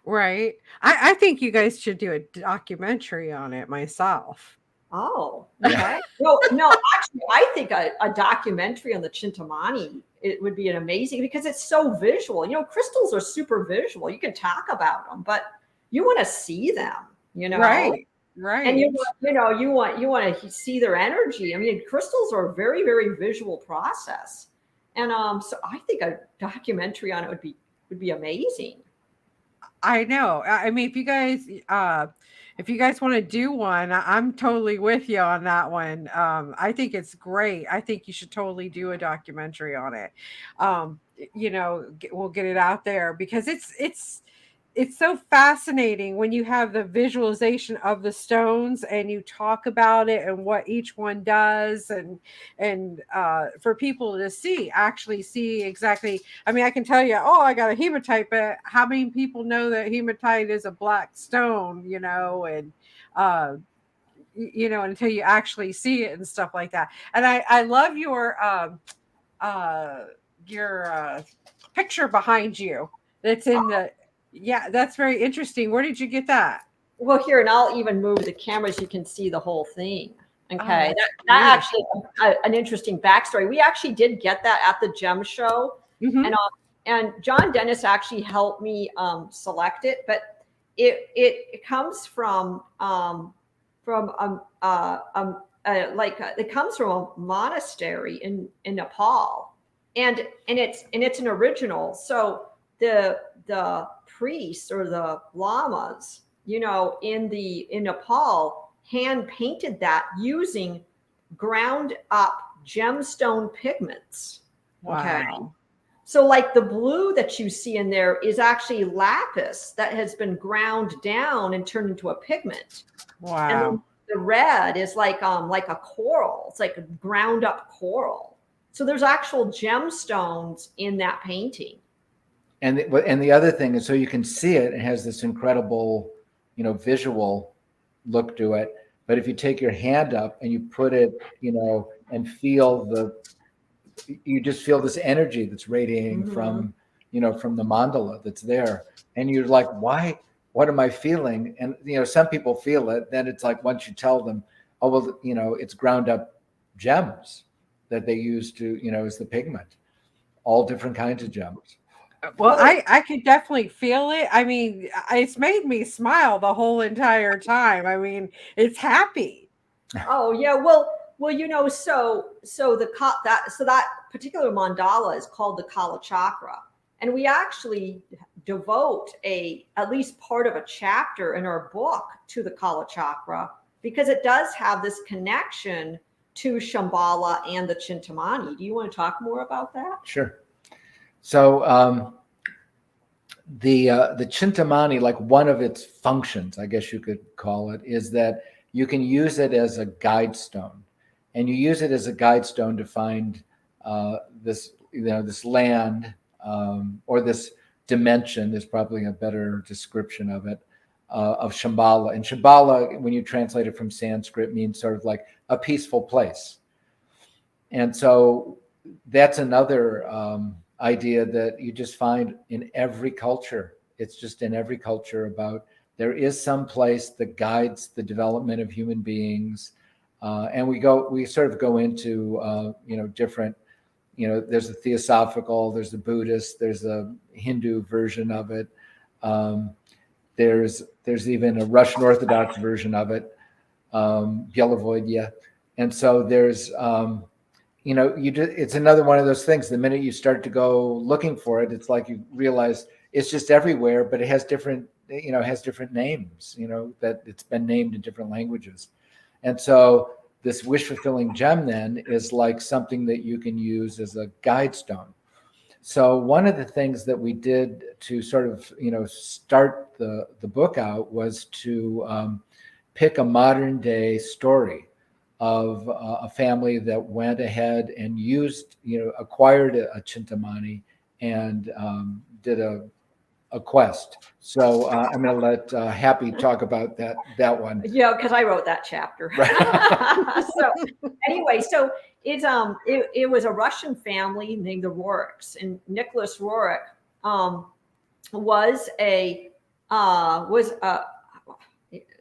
S1: Right. I think you guys should do a documentary on it myself.
S2: Oh, okay. No, actually, I think a documentary on the Chintamani, it would be an amazing, because it's so visual. Crystals are super visual. You can talk about them, but you want to see them. you know?
S1: Right.
S2: And
S1: Right.
S2: you want to see their energy. I mean, crystals are a very, very visual process. And so I think a documentary on it would be amazing.
S1: I know. I mean, if you guys want to do one, I'm totally with you on that one. I think it's great. I think you should totally do a documentary on it. We'll get it out there because it's so fascinating when you have the visualization of the stones and you talk about it and what each one does, and for people to actually see exactly. I mean, I can tell you, oh, I got a hematite, but how many people know that hematite is a black stone, and until you actually see it and stuff like that. And I love uh your picture behind you that's in the. Yeah, that's very interesting. Where did you get that?
S2: Well, here, and I'll even move the camera so you can see the whole thing.
S1: Oh,
S2: Okay,
S1: that's
S2: that
S1: beautiful.
S2: actually an interesting backstory. We actually did get that at the gem show,
S1: Mhm.
S2: and Johndennis actually helped me select it. But it comes from it comes from a monastery in Nepal, and it's an original. So the priests or the lamas, in Nepal, hand painted that using ground up gemstone pigments. Okay.
S1: Wow.
S2: So like the blue that you see in there is actually lapis that has been ground down and turned into a pigment. And then
S1: Wow.
S2: the red is like a coral. It's like a ground up coral. So there's actual gemstones in that painting.
S3: And the other thing is, so you can see it, it has this incredible, visual look to it. But if you take your hand up and you put it, and you just feel this energy that's radiating from, from the mandala that's there. And you're like, why? What am I feeling? And, some people feel it. Then it's like, once you tell them, oh, well, it's ground up gems that they use to, as the pigment, all different kinds of gems.
S1: Well, I could definitely feel it. I mean, it's made me smile the whole entire time. I mean, it's happy.
S2: Oh yeah, well, that particular mandala is called the Kala Chakra, and we actually devote at least part of a chapter in our book to the Kala Chakra because it does have this connection to Shambhala and the Chintamani. Do you want to talk more about that?
S3: Sure. So the Chintamani, like one of its functions, I guess you could call it, is that you can use it as a guide stone, and you use it as a guide stone to find this land or this dimension is probably a better description of it, of Shambhala. And Shambhala, when you translate it from Sanskrit, means sort of like a peaceful place. And so that's another idea that you just find in every culture. It's just in every culture about there is some place that guides the development of human beings. And we sort of go into, different, there's a theosophical, there's a Buddhist, there's a Hindu version of it. There's even a Russian Orthodox version of it, Byelovodia. And so there's, it's another one of those things. The minute you start to go looking for it, it's like you realize it's just everywhere, but it has different names, that it's been named in different languages. And so this wish fulfilling gem then is like something that you can use as a guide stone. So one of the things that we did to sort of, start the book out was to pick a modern day story of a family that went ahead and used, acquired a Chintamani and did a quest. So I'm going to let Hapi talk about that one.
S2: Yeah, because I wrote that chapter.
S3: Right.
S2: So anyway, so it was a Russian family named the Ruriks, and Nicholas Rurik was a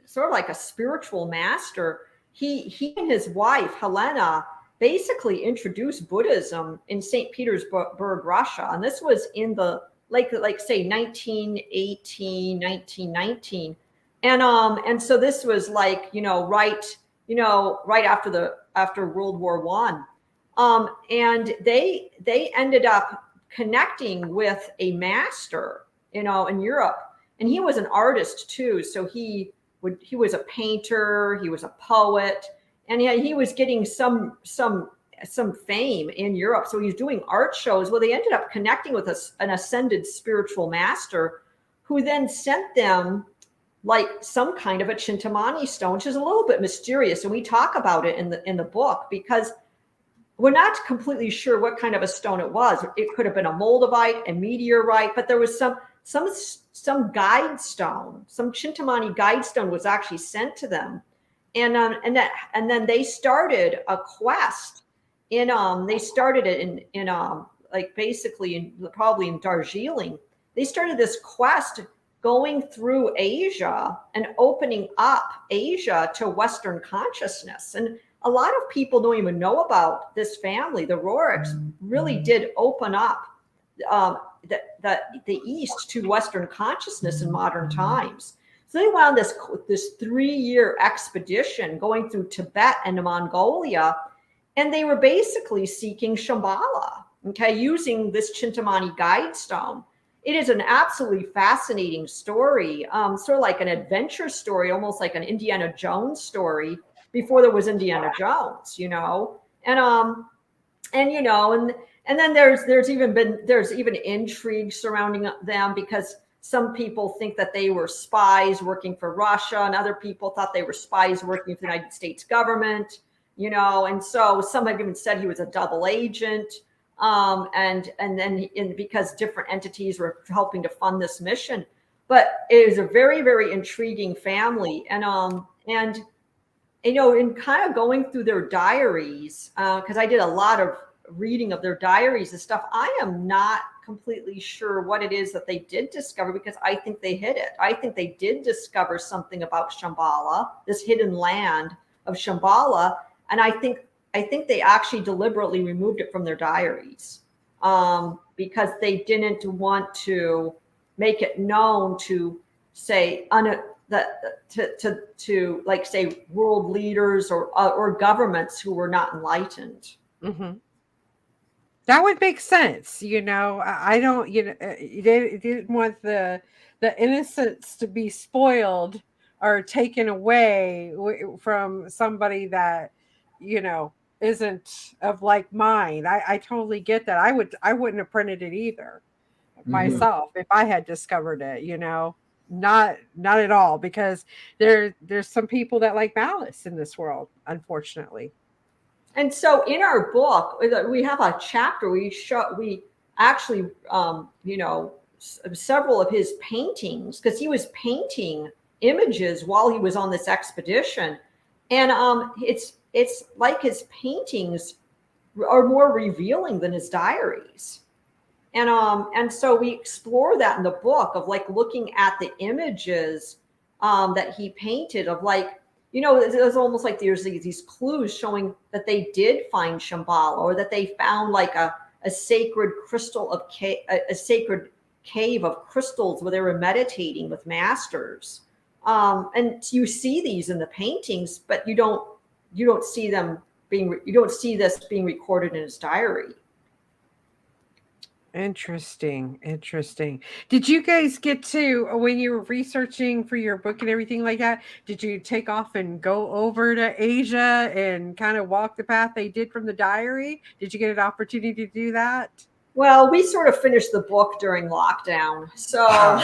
S2: sort of like a spiritual master. He and his wife Helena basically introduced Buddhism in St. Petersburg, Russia, and this was in the like say 1918, 1919. And so this was like, right after World War One. And they ended up connecting with a master, in Europe. And he was an artist too. So he was a painter, he was a poet, and he was getting some fame in Europe. So he was doing art shows. Well, they ended up connecting with an ascended spiritual master who then sent them like some kind of a Chintamani stone, which is a little bit mysterious. And we talk about it in the book, because we're not completely sure what kind of a stone it was. It could have been a moldavite, a meteorite, but there was some guide stone, some Chintamani guide stone was actually sent to them. And then they started a quest they started it in like basically probably in Darjeeling. They started this quest going through Asia and opening up Asia to Western consciousness. And a lot of people don't even know about this family. The Roriks really did open up the East to Western consciousness in modern times. So they went on this 3-year expedition going through Tibet and Mongolia, and they were basically seeking Shambhala, using this Chintamani guide stone. It is an absolutely fascinating story, sort of like an adventure story, almost like an Indiana Jones story before there was Indiana Jones, and then there's even intrigue surrounding them, because some people think that they were spies working for Russia, and other people thought they were spies working for the United States government, and so some have even said he was a double agent. And then because different entities were helping to fund this mission, but it was a very, very intriguing family. And in kind of going through their diaries, because I did a lot of reading of their diaries and stuff, I am not completely sure what it is that they did discover, because I think they hid it. I think they did discover something about Shambhala, this hidden land of Shambhala, and I think they actually deliberately removed it from their diaries, because they didn't want to make it known to, say, to like, say, world leaders or governments who were not enlightened.
S1: Mm-hmm. That would make sense. I don't, they didn't want the innocence to be spoiled or taken away from somebody that, isn't of like mind. I totally get that. I wouldn't have printed it either myself if I had discovered it, not at all, because there's some people that like malice in this world, unfortunately.
S2: And so in our book, we have a chapter we actually, several of his paintings, because he was painting images while he was on this expedition. And it's like his paintings are more revealing than his diaries. And so we explore that in the book, of like looking at the images that he painted, of like, it's almost like there's these clues showing that they did find Shambhala, or that they found like a sacred crystal a sacred cave of crystals where they were meditating with masters. And you see these in the paintings, but you don't see this being recorded in his diary.
S1: Interesting. Did you guys get to, when you were researching for your book and everything like that, did you take off and go over to Asia and kind of walk the path they did from the diary? Did you get an opportunity to do that?
S2: Well, we sort of finished the book during lockdown. So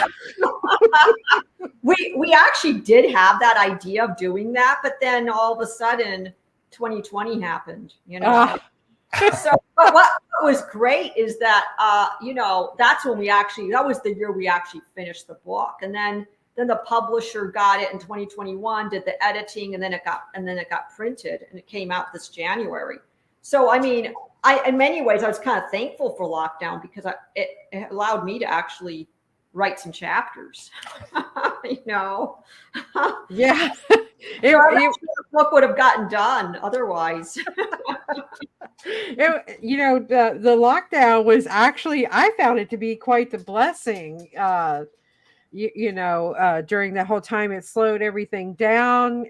S2: we actually did have that idea of doing that, but then all of a sudden 2020 happened, So, but what was great is that, that's when that was the year we actually finished the book. And then the publisher got it in 2021, did the editing, and then it got printed, and it came out this January. So, I mean, in many ways, I was kind of thankful for lockdown, because it allowed me to actually write some chapters,
S1: Yeah.
S2: The book would have gotten done otherwise.
S1: The lockdown was actually, I found it to be quite the blessing, during that whole time, it slowed everything down.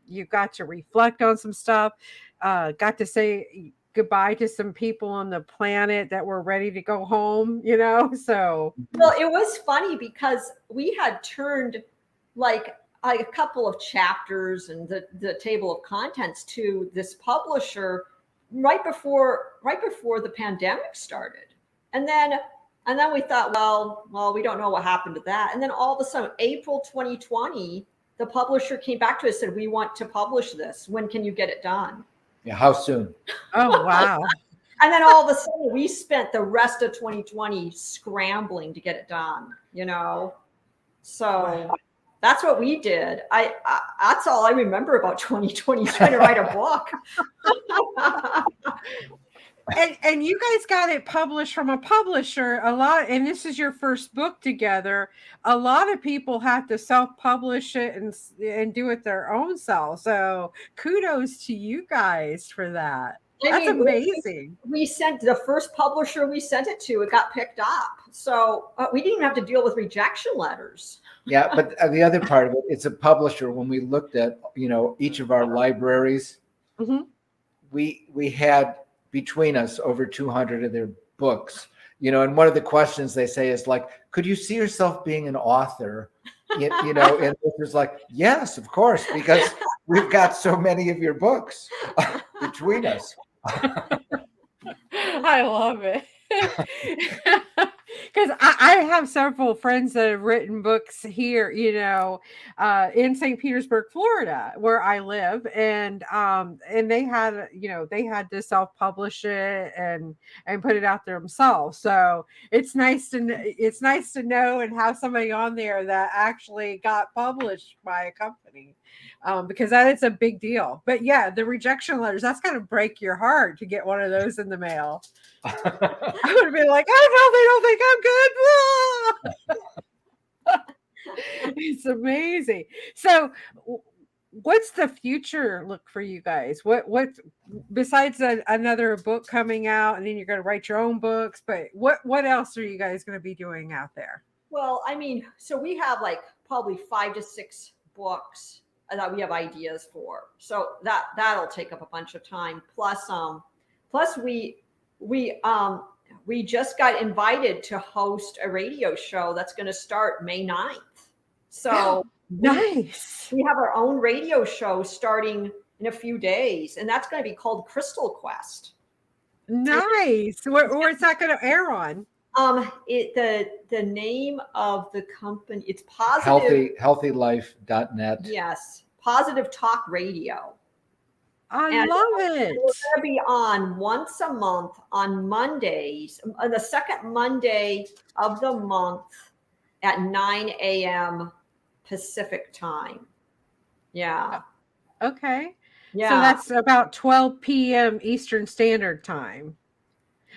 S1: You got to reflect on some stuff, got to say goodbye to some people on the planet that were ready to go home, so.
S2: Well, it was funny because we had turned like a couple of chapters and the table of contents to this publisher right before the pandemic started. And then we thought, well, we don't know what happened to that. And then all of a sudden, April 2020, the publisher came back to us and said, we want to publish this. When can you get it done?
S3: Yeah, how soon?
S1: Oh, wow.
S2: And then all of a sudden, we spent the rest of 2020 scrambling to get it done, So that's what we did. That's all I remember about 2020, trying to write a book.
S1: And you guys got it published from a publisher a lot, and this is your first book together. A lot of people have to self-publish it and do it their own self. So kudos to you guys for that. That's amazing.
S2: We sent the first publisher we sent it to, it got picked up. So we didn't even have to deal with rejection letters.
S3: Yeah, but the other part of it, it's a publisher. When we looked at, each of our libraries, we had between us over 200 of their books, and one of the questions they say is like, could you see yourself being an author? And it was like, yes, of course, because we've got so many of your books between us.
S1: I love it. Because I have several friends that have written books here, in St. Petersburg, Florida, where I live, and they had, they had to self-publish it and put it out there themselves. So it's nice to know and have somebody on there that actually got published by a company, because that is a big deal. But yeah, the rejection letters, that's going to break your heart to get one of those in the mail. I would have been like, oh no, they don't think I'm good. It's amazing. So what's the future look for you guys? What besides another book coming out, and then you're going to write your own books, but what else are you guys going to be doing out there?
S2: Well, so we have like probably 5 to 6 books that we have ideas for. So that'll take up a bunch of time. Plus we just got invited to host a radio show that's going to start May 9th. So
S1: nice.
S2: We have our own radio show starting in a few days, and that's going to be called Crystal Quest.
S1: Nice. Where is that going to air on?
S2: The name of the company, it's Positive
S3: healthylife.net.
S2: Yes, Positive Talk Radio.
S1: I love it.
S2: We're going to be on once a month on Mondays, on the second Monday of the month at 9 a.m. Pacific time. Yeah.
S1: Okay.
S2: Yeah.
S1: So that's about 12 p.m. Eastern Standard Time.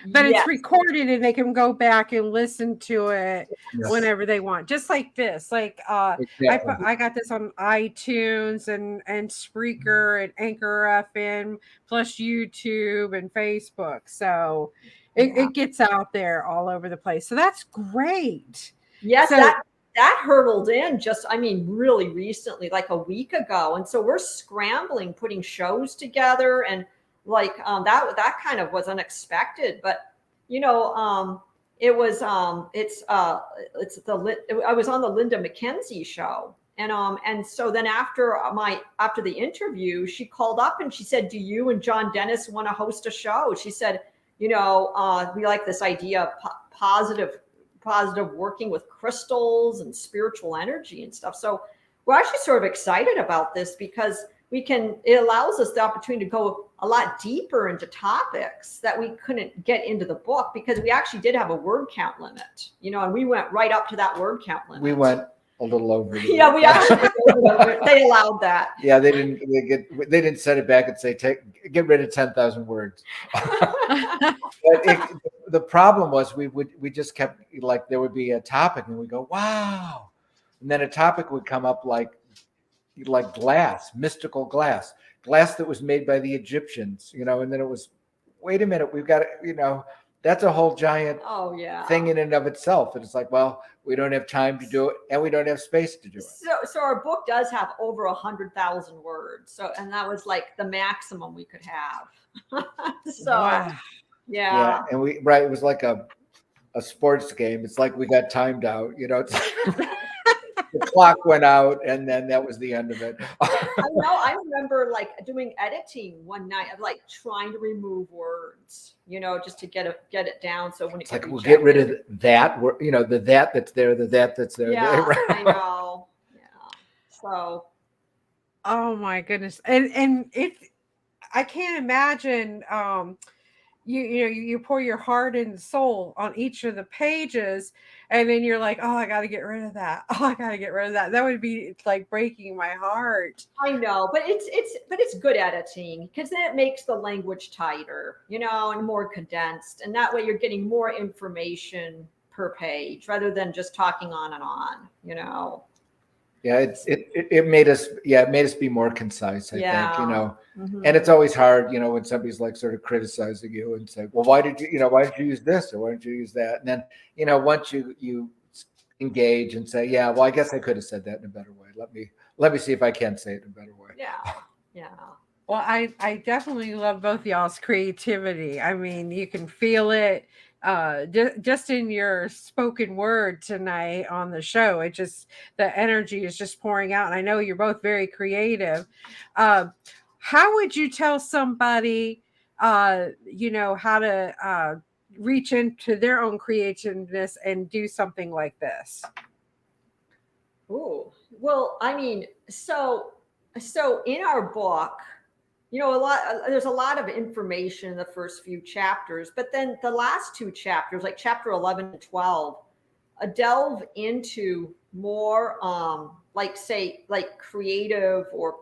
S1: But it's recorded and they can go back and listen to it whenever they want. Just like this. Like exactly. I got this on iTunes and Spreaker and Anchor FM, plus YouTube and Facebook. So it gets out there all over the place. So that's great.
S2: Yes, so, that hurtled in really recently, like a week ago. And so we're scrambling, putting shows together, and that kind of was unexpected, but it was I was on the Linda McKenzie show, and so then after the interview, she called up and she said, do you and Johndennis want to host a show? She said, we like this idea of positive working with crystals and spiritual energy and stuff. So we're actually sort of excited about this because it allows us the opportunity to go a lot deeper into topics that we couldn't get into the book, because we actually did have a word count limit, and we went right up to that word count limit.
S3: We went a little over.
S2: Yeah, we actually they allowed that.
S3: Yeah, they didn't set it back and say, get rid of 10,000 words. But the problem was we just kept, like, there would be a topic and we go, wow. And then a topic would come up like glass, mystical glass that was made by the Egyptians, and then it was, wait a minute, we've got, that's a whole giant
S2: Oh yeah.
S3: thing in and of itself. And it's like, well, we don't have time to do it, and we don't have space to do it.
S2: So our book does have over 100,000 words. So, and that was like the maximum we could have. So
S1: Wow.
S2: yeah.
S3: And it was like a sports game. It's like we got timed out, the clock went out, and then that was the end of it.
S2: I know. I remember like doing editing one night of like trying to remove words, just to get it down. So when
S3: it's like, we'll get rid of that word, the that that's there, the that that's there.
S2: Yeah, I know. Yeah. So.
S1: Oh my goodness. And I can't imagine, you pour your heart and soul on each of the pages, and then you're like, oh, I got to get rid of that. Oh, I got to get rid of that. That would be like breaking my heart.
S2: I know, but it's good editing, because then it makes the language tighter, and more condensed, and that way you're getting more information per page rather than just talking on and on.
S3: Yeah, it made us be more concise, I think,
S2: Mm-hmm.
S3: and it's always hard, when somebody's like sort of criticizing you and say, well, why did you use this, or why didn't you use that? And then, once you engage and say, yeah, well, I guess I could have said that in a better way. Let me see if I can say it in a better way.
S2: Yeah.
S1: Well, I definitely love both y'all's creativity. I mean, you can feel it just in your spoken word tonight on the show. The energy is just pouring out. And I know you're both very creative. How would you tell somebody, how to reach into their own creativeness and do something like this?
S2: Oh, well, I mean, so in our book, there's a lot of information in the first few chapters, but then the last two chapters, like chapter 11 and 12, delve into more, like creative or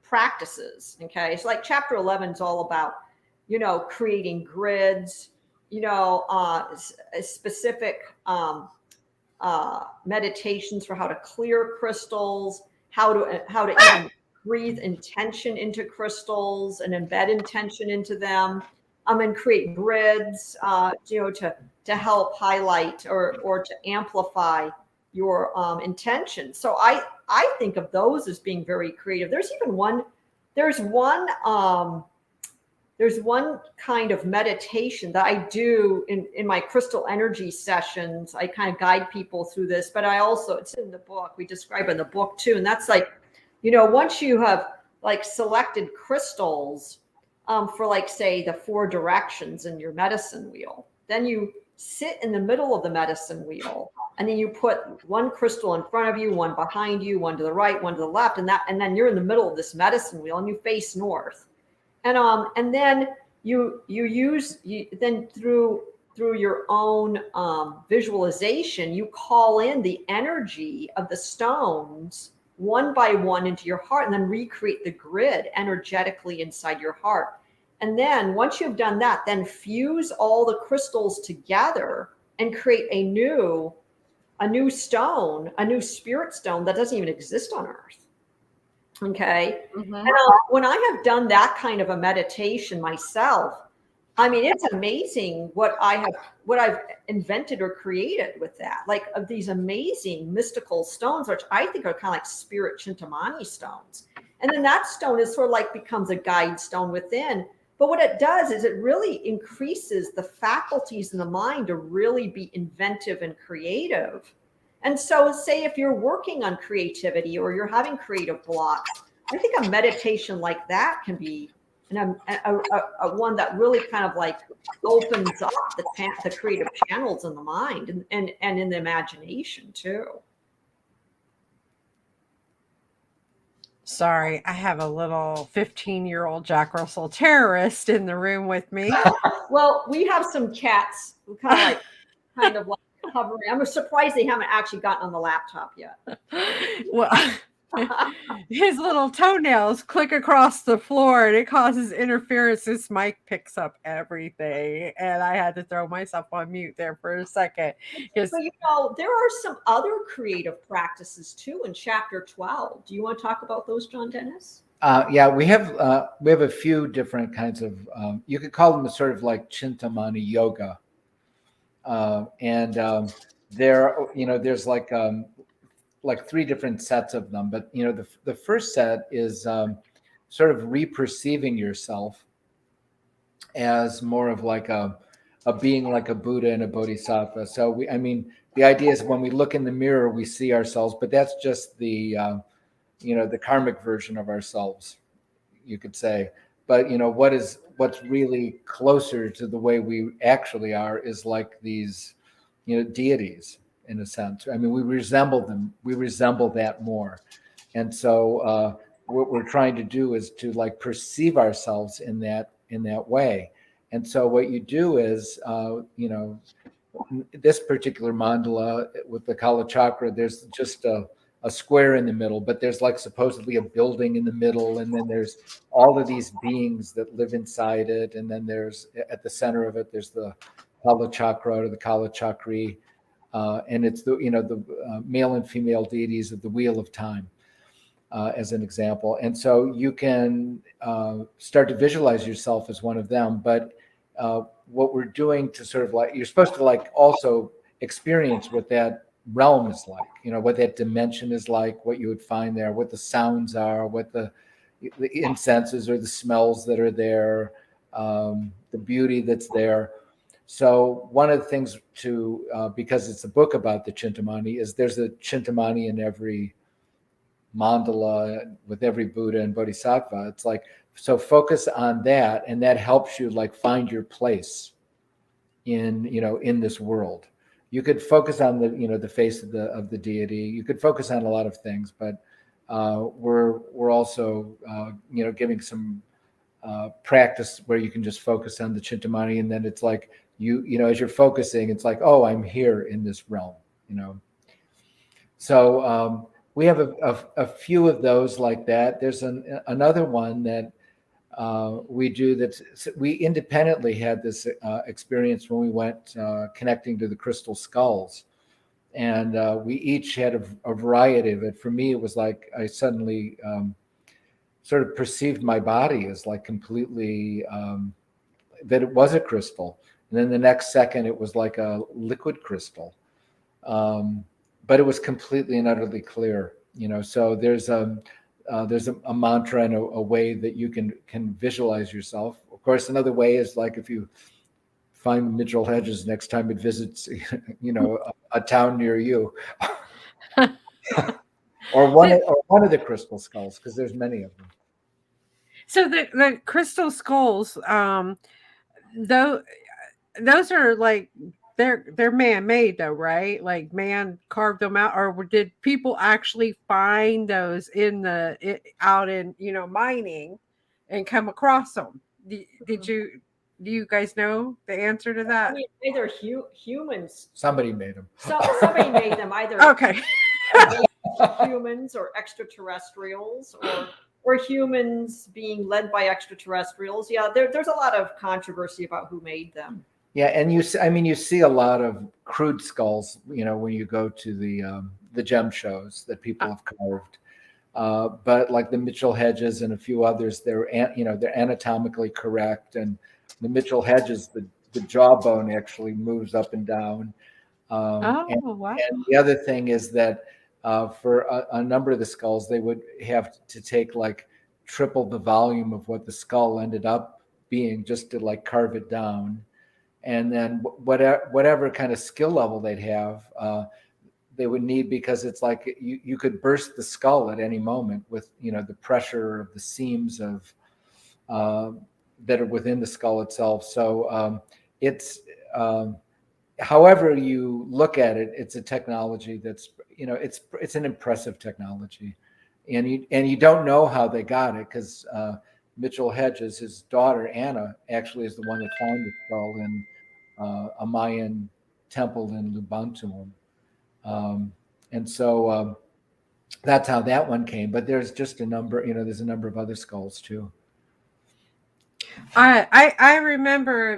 S2: practices. Okay. So like chapter 11 is all about, creating grids, specific, meditations for how to clear crystals, how to even breathe intention into crystals and embed intention into them, and create grids, to help highlight or to amplify your intention. So I think of those as being very creative. There's one kind of meditation that I do in my crystal energy sessions. I kind of guide people through this, but it's in the book. We describe it in the book too. And that's like, once you have like selected crystals for like, say, the 4 directions in your medicine wheel, then you sit in the middle of the medicine wheel, and then you put one crystal in front of you, one behind you, one to the right, one to the left, and then you're in the middle of this medicine wheel, and you face north. And then you through your own visualization, you call in the energy of the stones one by one into your heart, and then recreate the grid energetically inside your heart. And then once you've done that, then fuse all the crystals together and create a new stone, a new spirit stone that doesn't even exist on Earth. Okay.
S1: Mm-hmm.
S2: And when I have done that kind of a meditation myself, I mean, it's amazing what I've invented or created with that, like of these amazing mystical stones, which I think are kind of like spirit Chintamani stones. And then that stone is sort of like becomes a guide stone within. But what it does is it really increases the faculties in the mind to really be inventive and creative. And so say if you're working on creativity or you're having creative blocks, I think a meditation like that can be a one that really kind of like opens up the creative channels in the mind and in the imagination too.
S1: Sorry, I have a little 15-year-old Jack Russell terrorist in the room with me.
S2: Well, we have some cats who kind of like hovering. I'm surprised they haven't actually gotten on the laptop yet.
S1: Well, his little toenails click across the floor and it causes interference. This mic picks up everything, and I had to throw myself on mute there for a second.
S2: But there are some other creative practices too in chapter 12. Do you want to talk about those, Johndennis?
S3: Yeah, we have a few different kinds of. You could call them sort of like Chintamani yoga, and there, there's like three different sets of them. But the first set is sort of re-perceiving yourself as more of like a being like a Buddha and a Bodhisattva. So the idea is when we look in the mirror, we see ourselves, but that's just the the karmic version of ourselves, you could say. But what's really closer to the way we actually are is like these deities, in a sense. I mean, we resemble them. We resemble that more. And so what we're trying to do is to like perceive ourselves in that way. And so what you do is this particular mandala with the Kala chakra, there's just a square in the middle, but there's like supposedly a building in the middle, and then there's all of these beings that live inside it, and then there's at the center of it, there's the Kala chakra or the Kala chakri, and it's the male and female deities of the wheel of time, as an example. And so you can start to visualize yourself as one of them, but what we're doing to sort of like, you're supposed to like also experience what that realm is like, what that dimension is like, what you would find there, what the sounds are, what the incenses or the smells that are there, the beauty that's there. So one of the things because it's a book about the Chintamani, is there's a Chintamani in every mandala with every Buddha and Bodhisattva. It's like, so focus on that, and that helps you like find your place in this world. You could focus on the face of the deity. You could focus on a lot of things, but we're also giving some practice where you can just focus on the Chintamani, and then it's like as you're focusing, it's like, oh, I'm here in this realm. So we have a few of those like that. There's another one that we do we independently had this experience when we went connecting to the crystal skulls, and we each had a variety of it. For me, it was like I suddenly sort of perceived my body as like completely that it was a crystal, and then the next second it was like a liquid crystal, but it was completely and utterly clear. So there's a mantra and a way that you can visualize yourself. Of course, another way is like if you find Mitchell Hedges next time it visits, a town near you, or one of the crystal skulls, because there's many of them.
S1: So the crystal skulls, though, those are like they're man-made though, right? Like man carved them out, or did people actually find those out in mining and come across them? Did you do you guys know the answer to that?
S2: I mean, either humans.
S3: Somebody made them.
S2: Somebody made them, either
S1: Okay.
S2: humans or extraterrestrials, or humans being led by extraterrestrials. Yeah, there's a lot of controversy about who made them.
S3: Yeah, and you see a lot of crude skulls, when you go to the gem shows that people have carved. But like the Mitchell Hedges and a few others, they're anatomically correct, and the Mitchell Hedges, the jawbone actually moves up and down.
S1: Wow.
S3: And the other thing is that for a number of the skulls, they would have to take like triple the volume of what the skull ended up being just to like carve it down. And then whatever kind of skill level they'd have, they would need, because it's like you could burst the skull at any moment with the pressure of the seams of that are within the skull itself. So it's however you look at it, it's a technology that's it's an impressive technology, and you don't know how they got it, because Mitchell Hedges, his daughter Anna, actually is the one that found the skull in a Mayan temple in Lubuntuam. And so that's how that one came. But there's just a number, there's a number of other skulls too.
S1: I remember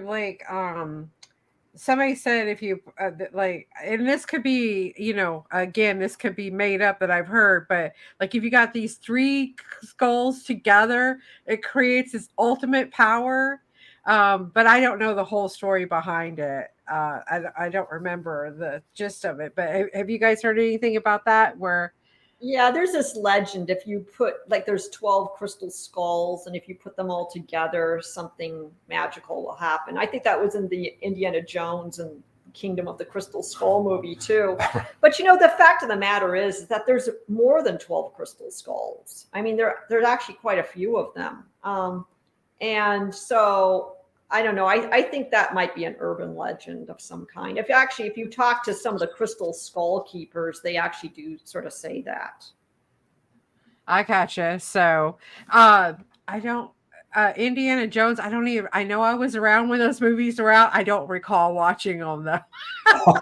S1: somebody said if you like, and this could be, again, this could be made up that I've heard, but like if you got these three skulls together, it creates this ultimate power. But I don't know the whole story behind it. I don't remember the gist of it, but have you guys heard anything about that where?
S2: Yeah, there's this legend. If you put, like, there's 12 crystal skulls, and if you put them all together, something magical will happen. I think that was in the Indiana Jones and Kingdom of the Crystal Skull movie too. But the fact of the matter is that there's more than 12 crystal skulls. I mean, there's actually quite a few of them. And so I don't know. I think that might be an urban legend of some kind. If you talk to some of the crystal skull keepers, they actually do sort of say that.
S1: I gotcha. So, I don't. Indiana Jones. I know I was around when those movies were out. I don't recall watching them though.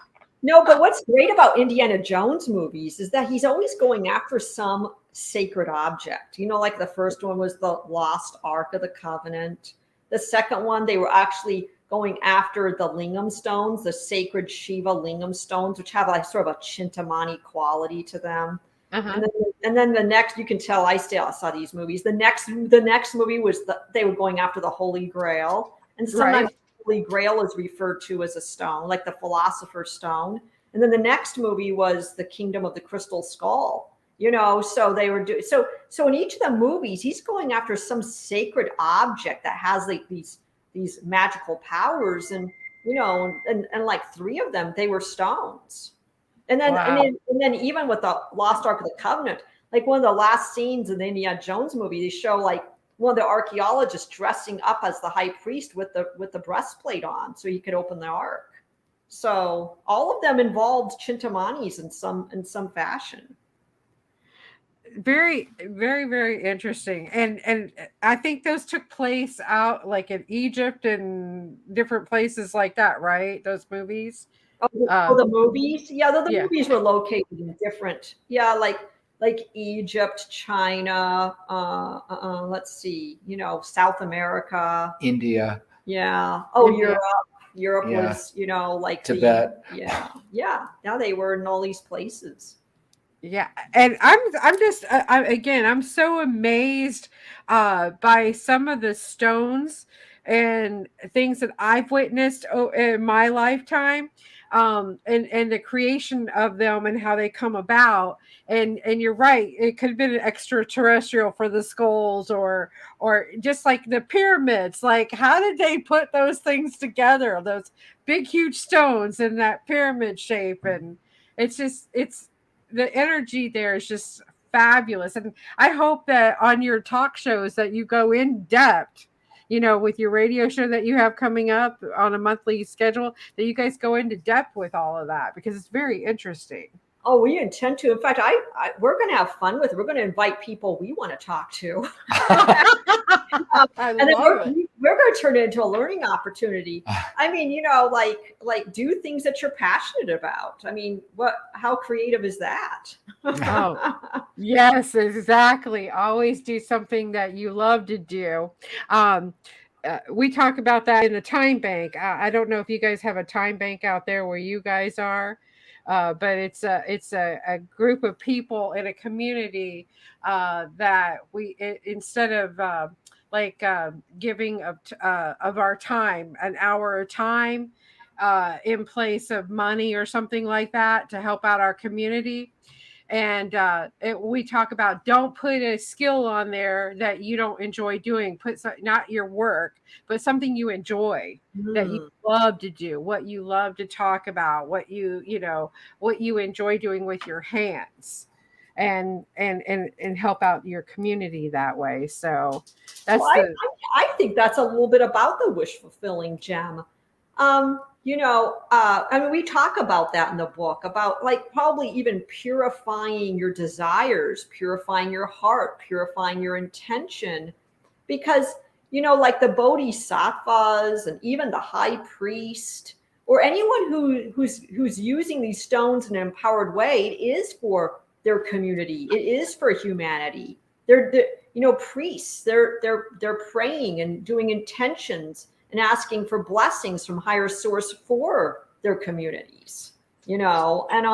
S2: No, but what's great about Indiana Jones movies is that he's always going after some sacred object. Like the first one was the Lost Ark of the Covenant. The second one, they were actually going after the lingam stones, the sacred Shiva lingam stones, which have like sort of a Chintamani quality to them.
S1: Uh-huh.
S2: And then the next, you can tell I still saw these movies. The next movie was they were going after the Holy Grail, and sometimes
S1: Right.
S2: the Holy Grail is referred to as a stone, like the Philosopher's Stone. And then the next movie was the Kingdom of the Crystal Skull. So they were doing so in each of the movies, he's going after some sacred object that has like these magical powers, and and like three of them, they were stones. And then,
S1: Wow.
S2: and then even with the Lost Ark of the Covenant, like one of the last scenes in the Indiana Jones movie, they show like one of the archaeologists dressing up as the high priest with the breastplate on, so he could open the ark. So all of them involved Chintamani's in some fashion.
S1: Very, very, very interesting. And I think those took place out like in Egypt and different places like that, right? Those movies.
S2: The movies, yeah, the
S1: Yeah.
S2: movies were located in different, yeah, like Egypt, China, let's see, South America,
S3: India,
S2: yeah. Oh,
S1: India.
S2: Europe
S3: Yeah.
S2: was, like
S3: Tibet.
S2: yeah. Now they were in all these places.
S1: Yeah, and I'm just again, I'm so amazed by some of the stones and things that I've witnessed in my lifetime, and the creation of them and how they come about. And you're right, it could have been an extraterrestrial for the skulls, or just like the pyramids. Like, how did they put those things together? Those big, huge stones in that pyramid shape, and it's the energy there is just fabulous. And I hope that on your talk shows that you go in depth, with your radio show that you have coming up on a monthly schedule, that you guys go into depth with all of that, because it's very interesting.
S2: Oh, we intend to. In fact, we're going to have fun with it. We're going to invite people we want to talk to.
S1: I
S2: And then
S1: love it.
S2: we're going to turn it into a learning opportunity. I mean, like do things that you're passionate about. I mean, how creative is that?
S1: Oh, yes, exactly. Always do something that you love to do. Um, we talk about that in the time bank. I don't know if you guys have a time bank out there where you guys are, but it's a group of people in a community that instead of giving of our time, an hour of time, in place of money or something like that to help out our community. And we talk about, don't put a skill on there that you don't enjoy doing. Not your work, but something you enjoy, that you
S2: Hmm.
S1: love to do, what you love to talk about, what you enjoy doing with your hands, and help out your community that way. So
S2: Well,
S1: that's the
S2: I think that's a little bit about the wish fulfilling gem. I mean, we talk about that in the book, about like probably even purifying your desires, purifying your heart, purifying your intention, because like the bodhisattvas and even the high priest, or anyone who's using these stones in an empowered way, it is for their community, it is for humanity. They're priests, they're praying and doing intentions and asking for blessings from higher source for their communities, you know. And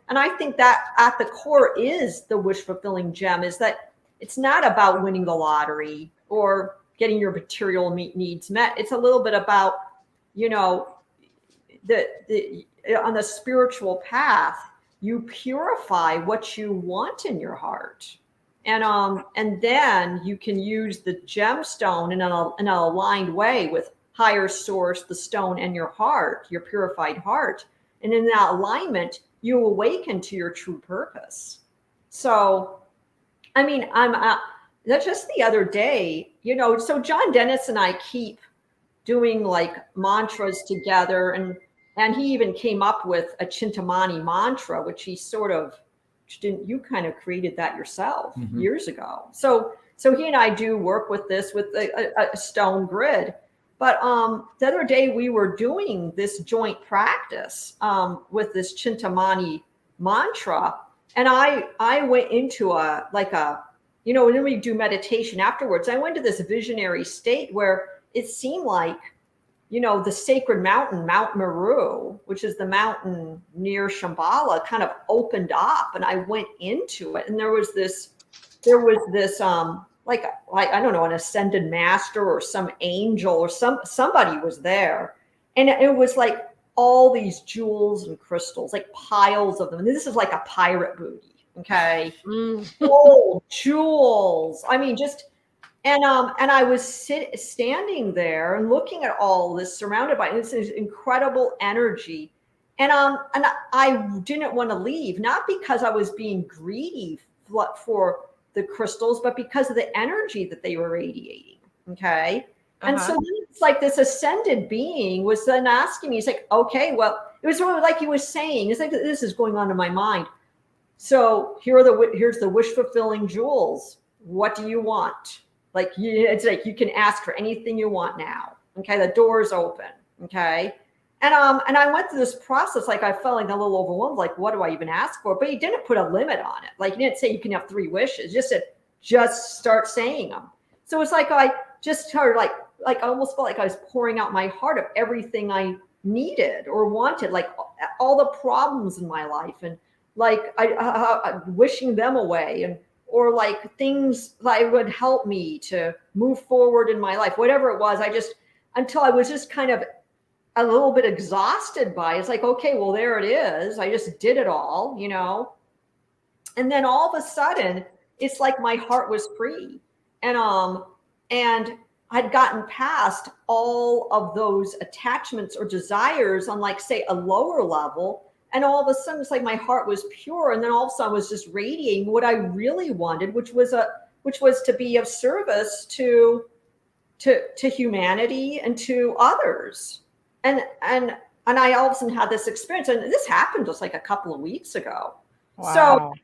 S2: I think that at the core is the wish fulfilling gem, is that it's not about winning the lottery or getting your material needs met. It's a little bit about, you know, the on the spiritual path, you purify what you want in your heart. And then you can use the gemstone in an aligned way with higher source, the stone, and your heart, your purified heart. And in that alignment, you awaken to your true purpose. So, I mean, that's just the other day, you know, so Johndennis and I keep doing like mantras together, and he even came up with a Chintamani mantra, which he sort of didn't, you kind of created that yourself years ago. So he and I do work with this with a stone grid. But the other day we were doing this joint practice with this Chintamani mantra, and I went into you know, when we do meditation afterwards, I went to this visionary state where it seemed like, you know, the sacred mountain, Mount Meru, which is the mountain near Shambhala, kind of opened up, and I went into it, and there was this like I don't know, an ascended master or some angel or somebody was there, and it was like all these jewels and crystals, like piles of them. And this is like a pirate booty, okay? Gold, jewels. I mean, just. And I was standing there and looking at all this, surrounded by this incredible energy, and I didn't want to leave, not because I was being greedy for the crystals, but because of the energy that they were radiating. Okay, and so it's like this ascended being was then asking me, he's like, okay, well, it was really like he was saying, it's like, this is going on in my mind. So here's the wish fulfilling jewels. What do you want? Like, it's like you can ask for anything you want now. Okay, the door's open. Okay, and I went through this process. Like, I felt like a little overwhelmed. Like, what do I even ask for? But he didn't put a limit on it. Like, he didn't say you can have 3 wishes. Just said, just start saying them. So it's like I just started like I almost felt like I was pouring out my heart of everything I needed or wanted, like all the problems in my life, and like I wishing them away, and or like things that would help me to move forward in my life, whatever it was. Until I was just kind of a little bit exhausted by it. It's like, okay, well, there it is. I just did it all, you know? And then all of a sudden, it's like my heart was free. And I'd gotten past all of those attachments or desires on, like, say, a lower level. And all of a sudden, it's like my heart was pure. And then all of a sudden, I was just radiating what I really wanted, which was to be of service to humanity and to others. And I all of a sudden had this experience, and this happened just like a couple of weeks ago. Wow. So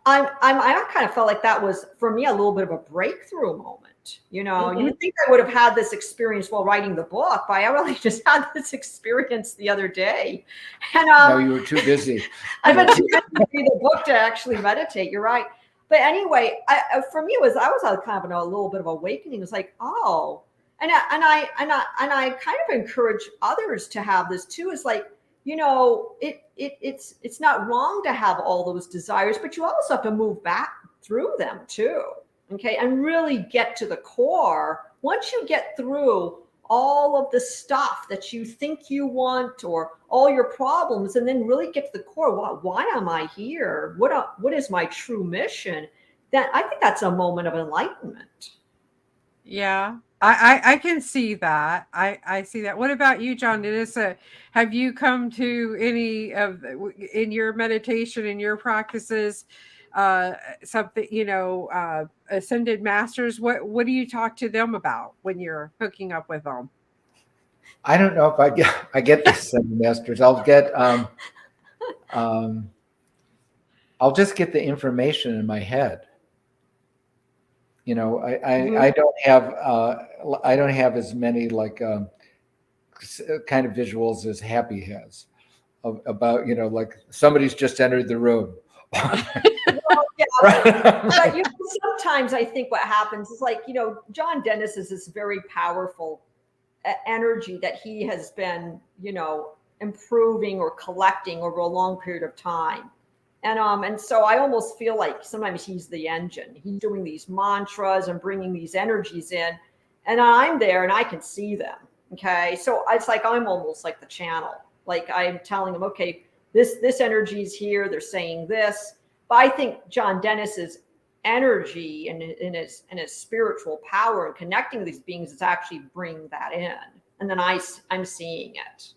S2: I kind of felt like that was, for me, a little bit of a breakthrough moment. You know, you would think I would have had this experience while writing the book, but I really just had this experience the other day. And
S3: no, you were too busy.
S2: I've been too busy to read the book to actually meditate. You're right. But anyway, for me, I was kind of in a little bit of awakening. It was like, oh, and I kind of encourage others to have this too. It's like, you know, it's not wrong to have all those desires, but you also have to move back through them too. Okay, and really get to the core. Once you get through all of the stuff that you think you want, or all your problems, and then really get to the core. Why am I here? What is my true mission? That, I think that's a moment of enlightenment.
S1: Yeah, I can see that. I see that. What about you, Johndennis? Have you come to any of, in your meditation, in your practices, something, you know, ascended masters? What do you talk to them about when you're hooking up with them?
S3: I don't know if I get the ascended masters. I'll just get the information in my head. You know, I don't have as many like kind of visuals as Hapi has about, you know, like somebody's just entered the room.
S2: Well, yeah, but you know, sometimes I think what happens is, like, you know, Johndennis is this very powerful energy that he has been, improving or collecting over a long period of time. And so I almost feel like sometimes he's the engine. He's doing these mantras and bringing these energies in, and I'm there and I can see them. Okay, so it's like I'm almost like the channel. Like I'm telling them, okay, this energy is here. They're saying this, but I think Johndennis's energy and his spiritual power and connecting with these beings is actually bringing that in, and then I'm seeing it.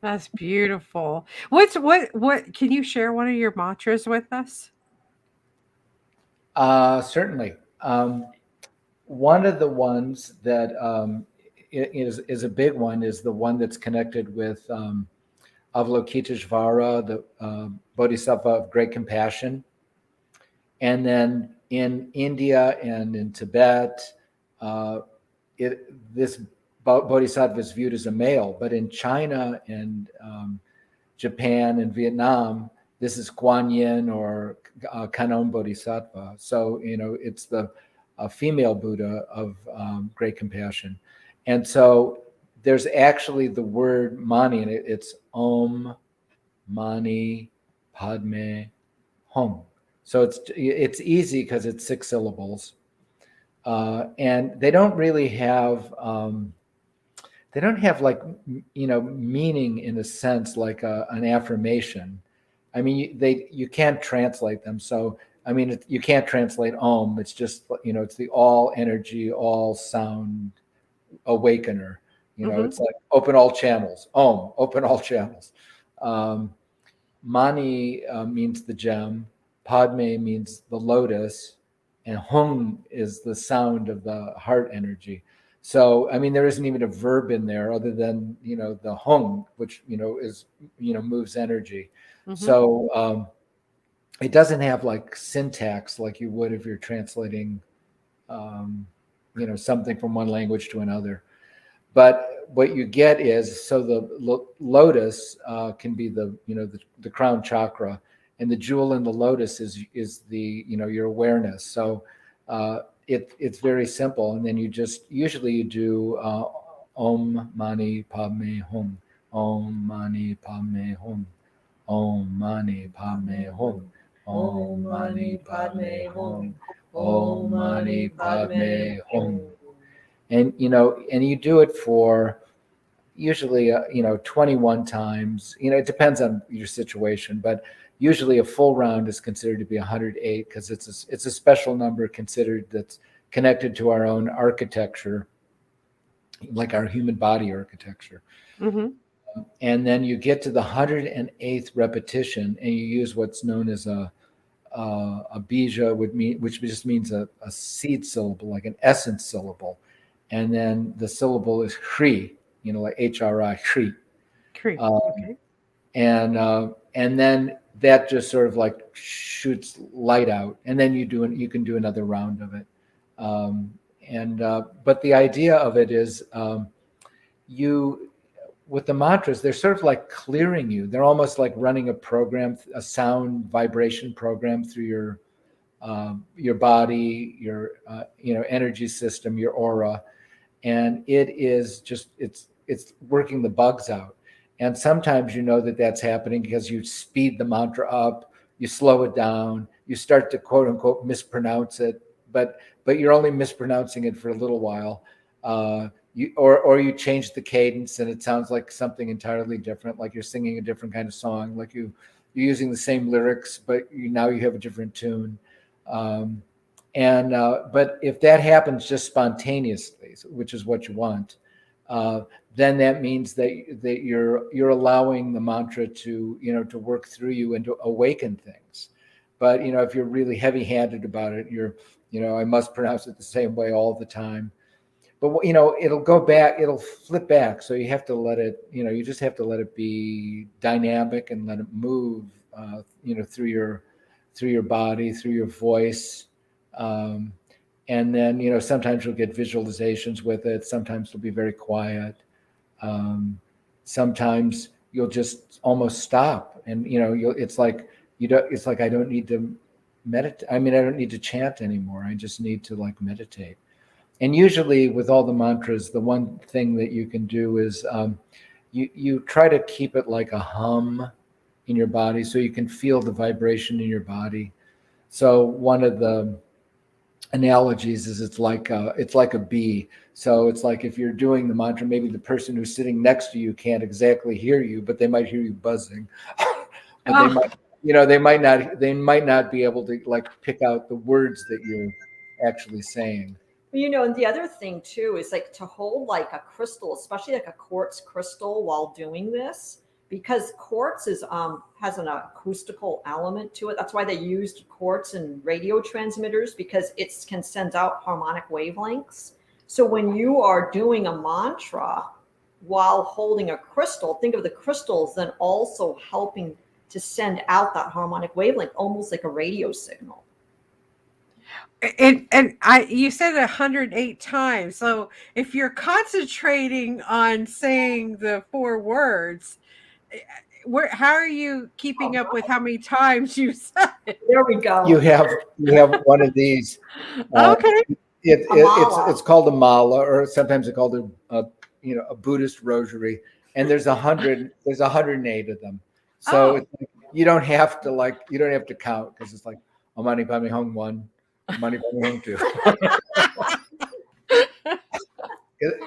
S1: That's beautiful. What can you share one of your mantras with us?
S3: Certainly. One of the ones that is a big one is the one that's connected with Avalokiteshvara, the Bodhisattva of great compassion. And then in India and in Tibet, this Bodhisattva is viewed as a male, but in China and Japan and Vietnam, this is Kuan Yin or Kannon Bodhisattva. So, it's the female Buddha of great compassion. And so there's actually the word Mani, and it's Om Mani Padme Hum. So it's easy because it's 6 syllables. And they don't really have like, meaning in a sense like an affirmation. I mean, you can't translate them. So, I mean, you can't translate Om. It's just, it's the all energy, all sound awakener. It's like open all channels. Om, open all channels. Mani means the gem. Padme means the lotus. And Hum is the sound of the heart energy. So, I mean, there isn't even a verb in there other than, the Hum, which, is, moves energy. So it doesn't have like syntax like you would if you're translating, something from one language to another. But what you get is, so the lotus can be the crown chakra, and the jewel in the lotus is the, your awareness. So it's very simple. And then usually you do Om Mani Padme Hum, Om Mani Padme Hum, Om Mani Padme Hum, Om Mani Padme Hum, Om Mani Padme Hum. And, and you do it for usually, 21 times. It depends on your situation, but usually a full round is considered to be 108 because it's a special number considered that's connected to our own architecture, like our human body architecture. And then you get to the 108th repetition and you use what's known as a bija, which just means a seed syllable, like an essence syllable. And then the syllable is Hri, like HRI, Hri.
S1: Okay.
S3: And then that just sort of like shoots light out, and then you can do another round of it. But the idea of it is, with the mantras, they're sort of like clearing you. They're almost like running a program, a sound vibration program through your body, your energy system, your aura, and it is just it's working the bugs out. And sometimes that's happening because you speed the mantra up, you slow it down, you start to quote unquote mispronounce it, but you're only mispronouncing it for a little while. You change the cadence and it sounds like something entirely different, like you're singing a different kind of song, like you're using the same lyrics, but now you have a different tune. But if that happens just spontaneously, which is what you want, then that means that you're allowing the mantra to work through you and to awaken things. But if you're really heavy-handed about it, I must pronounce it the same way all the time. But it'll go back, it'll flip back. So you have to let it, you just have to let it be dynamic and let it move, through your body, through your voice. And then, sometimes you'll get visualizations with it. Sometimes it'll be very quiet. Sometimes you'll just almost stop, and it's like I don't need to meditate. I mean, I don't need to chant anymore. I just need to like meditate. And usually with all the mantras, the one thing that you can do is you try to keep it like a hum in your body so you can feel the vibration in your body. So one of the analogies is it's like a bee. So it's like if you're doing the mantra, maybe the person who's sitting next to you can't exactly hear you, but they might hear you buzzing. But they might, they might not be able to like pick out the words that you're actually saying.
S2: And the other thing too is like to hold like a crystal, especially like a quartz crystal while doing this, because quartz is has an acoustical element to it. That's why they used quartz in radio transmitters, because it can send out harmonic wavelengths. So when you are doing a mantra while holding a crystal, think of the crystals then also helping to send out that harmonic wavelength, almost like a radio signal.
S1: And you said 108 times. So if you're concentrating on saying the 4 words, how are you keeping up with how many times you said it?
S2: There we go.
S3: You have one of these.
S1: Okay.
S3: It's called a mala, or sometimes it's called a Buddhist rosary, and there's 108 of them. So it's like, you don't have to count, because it's like Mani Padme Hum 1, Mani Padme Hum 2.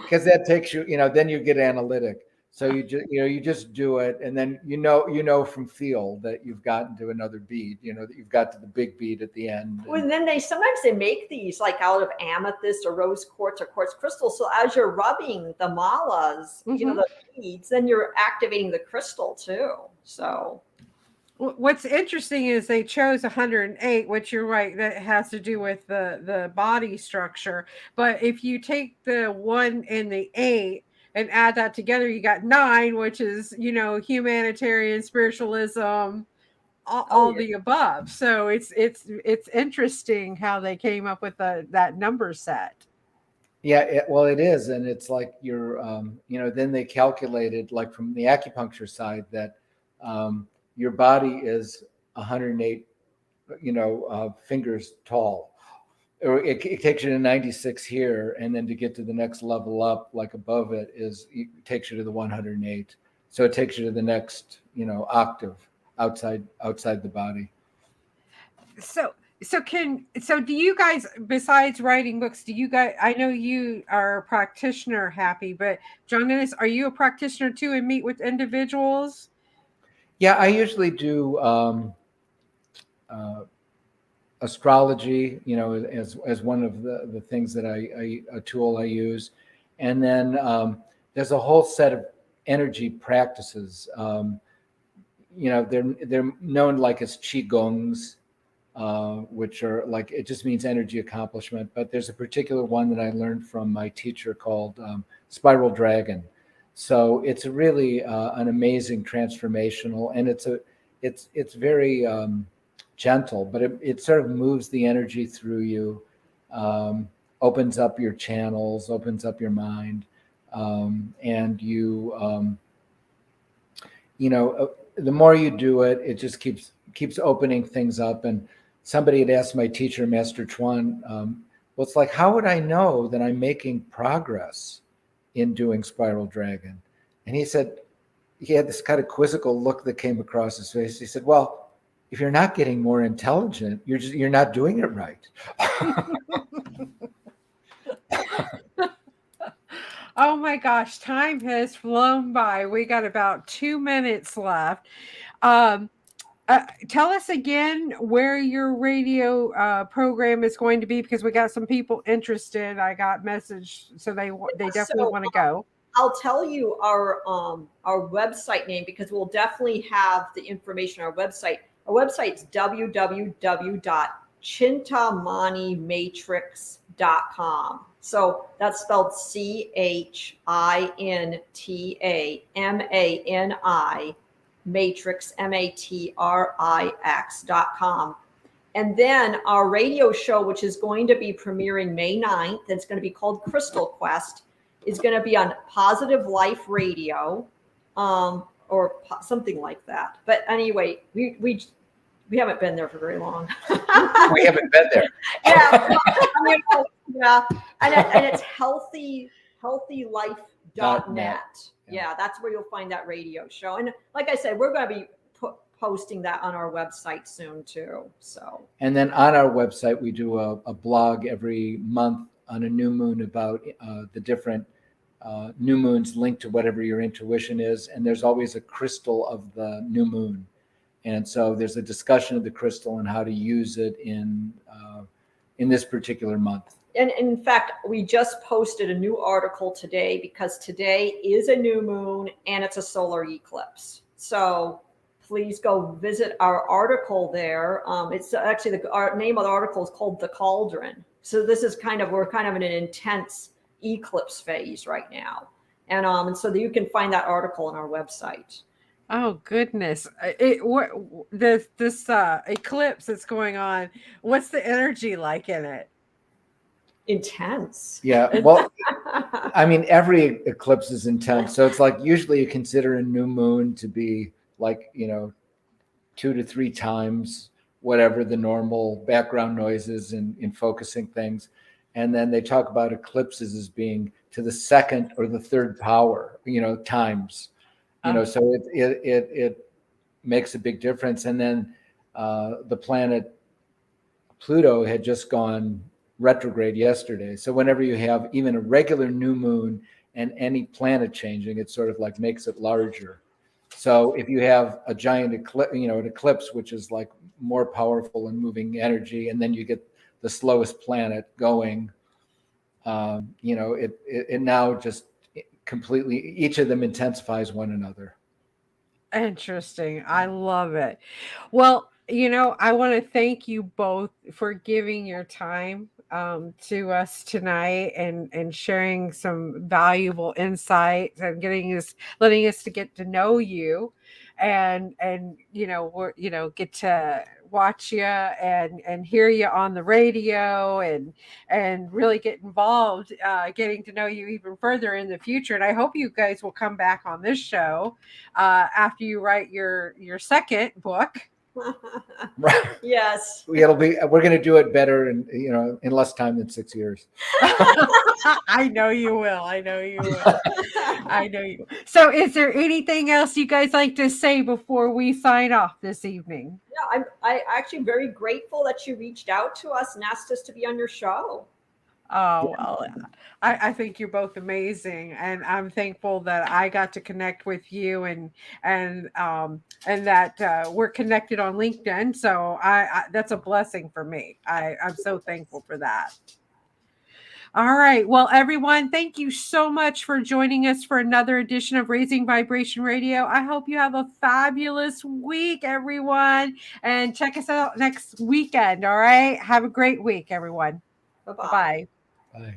S3: Because that takes you, then you get analytic. So you just do it, and then you know from feel that you've gotten to another beat. That you've got to the big beat at the end.
S2: Well, and then they sometimes make these like out of amethyst or rose quartz or quartz crystal. So as you're rubbing the malas, the beads, then you're activating the crystal too. So
S1: what's interesting is they chose 108, which you're right, that has to do with the body structure. But if you take the 1 and the 8 and add that together, you got 9, which is, humanitarian, spiritualism, all the above. So it's interesting how they came up with that number set.
S3: Yeah, it is. And it's like then they calculated, like from the acupuncture side, that your body is 108, fingers tall. Or it takes you to 96 here, and then to get to the next level up, like above it, it takes you to the 108. So it takes you to the next, octave outside the body.
S1: So do you guys, besides writing books, I know you are a practitioner, Hapi, but Johndennis, are you a practitioner too and meet with individuals?
S3: Yeah, I usually do astrology, as one of the things that a tool I use. And then there's a whole set of energy practices. They're known like as qigongs, which are like, it just means energy accomplishment. But there's a particular one that I learned from my teacher called Spiral Dragon. So it's really an amazing transformational, and it's very gentle, but it sort of moves the energy through you, opens up your channels, opens up your mind, and you the more you do it, it just keeps opening things up. And somebody had asked my teacher, Master Chuan, well, it's like, how would I know that I'm making progress in doing Spiral Dragon? And he said, he had this kind of quizzical look that came across his face. He said, well, if you're not getting more intelligent, you're not doing it right.
S1: Oh my gosh, time has flown by. We got about 2 minutes left. Tell us again where your radio program is going to be, because we got some people interested. I got message, so they definitely want to go.
S2: I'll tell you our website name, because we'll definitely have the information on our website. Our website's www.chintamanimatrix.com. So that's spelled CHINTAMANI Matrix, MATRIX.com. And then our radio show, which is going to be premiering May 9th, it's going to be called Crystal Quest, is going to be on Positive Life Radio, or something like that. But anyway, we We haven't been there for very long.
S3: We haven't been there.
S2: Yeah, yeah, and it's healthylife.net.
S3: .net.
S2: Yeah, that's where you'll find that radio show. And like I said, we're going to be posting that on our website soon too. So.
S3: And then on our website, we do a blog every month on a new moon about the different new moons linked to whatever your intuition is. And there's always a crystal of the new moon. And so there's a discussion of the crystal and how to use it in this particular month.
S2: And in fact, we just posted a new article today because today is a new moon and it's a solar eclipse. So please go visit our article there. It's actually our name of the article is called The Cauldron. So this is we're kind of in an intense eclipse phase right now. And so you can find that article on our website.
S1: Oh goodness! This eclipse that's going on. What's the energy like in it?
S2: Intense.
S3: Yeah. Well, I mean, every eclipse is intense. So it's like usually you consider a new moon to be like 2 to 3 times whatever the normal background noise is in focusing things, and then they talk about eclipses as being to the second or the third power, times. So it makes a big difference. And then the planet Pluto had just gone retrograde yesterday. So whenever you have even a regular new moon and any planet changing, it sort of like makes it larger. So if you have a giant eclipse, an eclipse, which is like more powerful and moving energy, and then you get the slowest planet going, it now just completely, each of them intensifies one another.
S1: Interesting. I love it. Well, I want to thank you both for giving your time to us tonight and sharing some valuable insights and letting us to get to know you and get to watch you and hear you on the radio and really get involved, getting to know you even further in the future. And I hope you guys will come back on this show after you write your second book.
S3: Right.
S2: Yes.
S3: We're going to do it better in less time than 6 years.
S1: I know you will. I know you will. I know you. So is there anything else you guys like to say before we sign off this evening?
S2: Yeah, I'm actually very grateful that you reached out to us and asked us to be on your show.
S1: Oh, well, I think you're both amazing, and I'm thankful that I got to connect with you and that we're connected on LinkedIn. So I that's a blessing for me. I'm so thankful for that. All right. Well, everyone, thank you so much for joining us for another edition of Raising Vibration Radio. I hope you have a fabulous week, everyone, and check us out next weekend. All right. Have a great week, everyone.
S2: Bye-bye.
S1: Bye.
S3: Bye.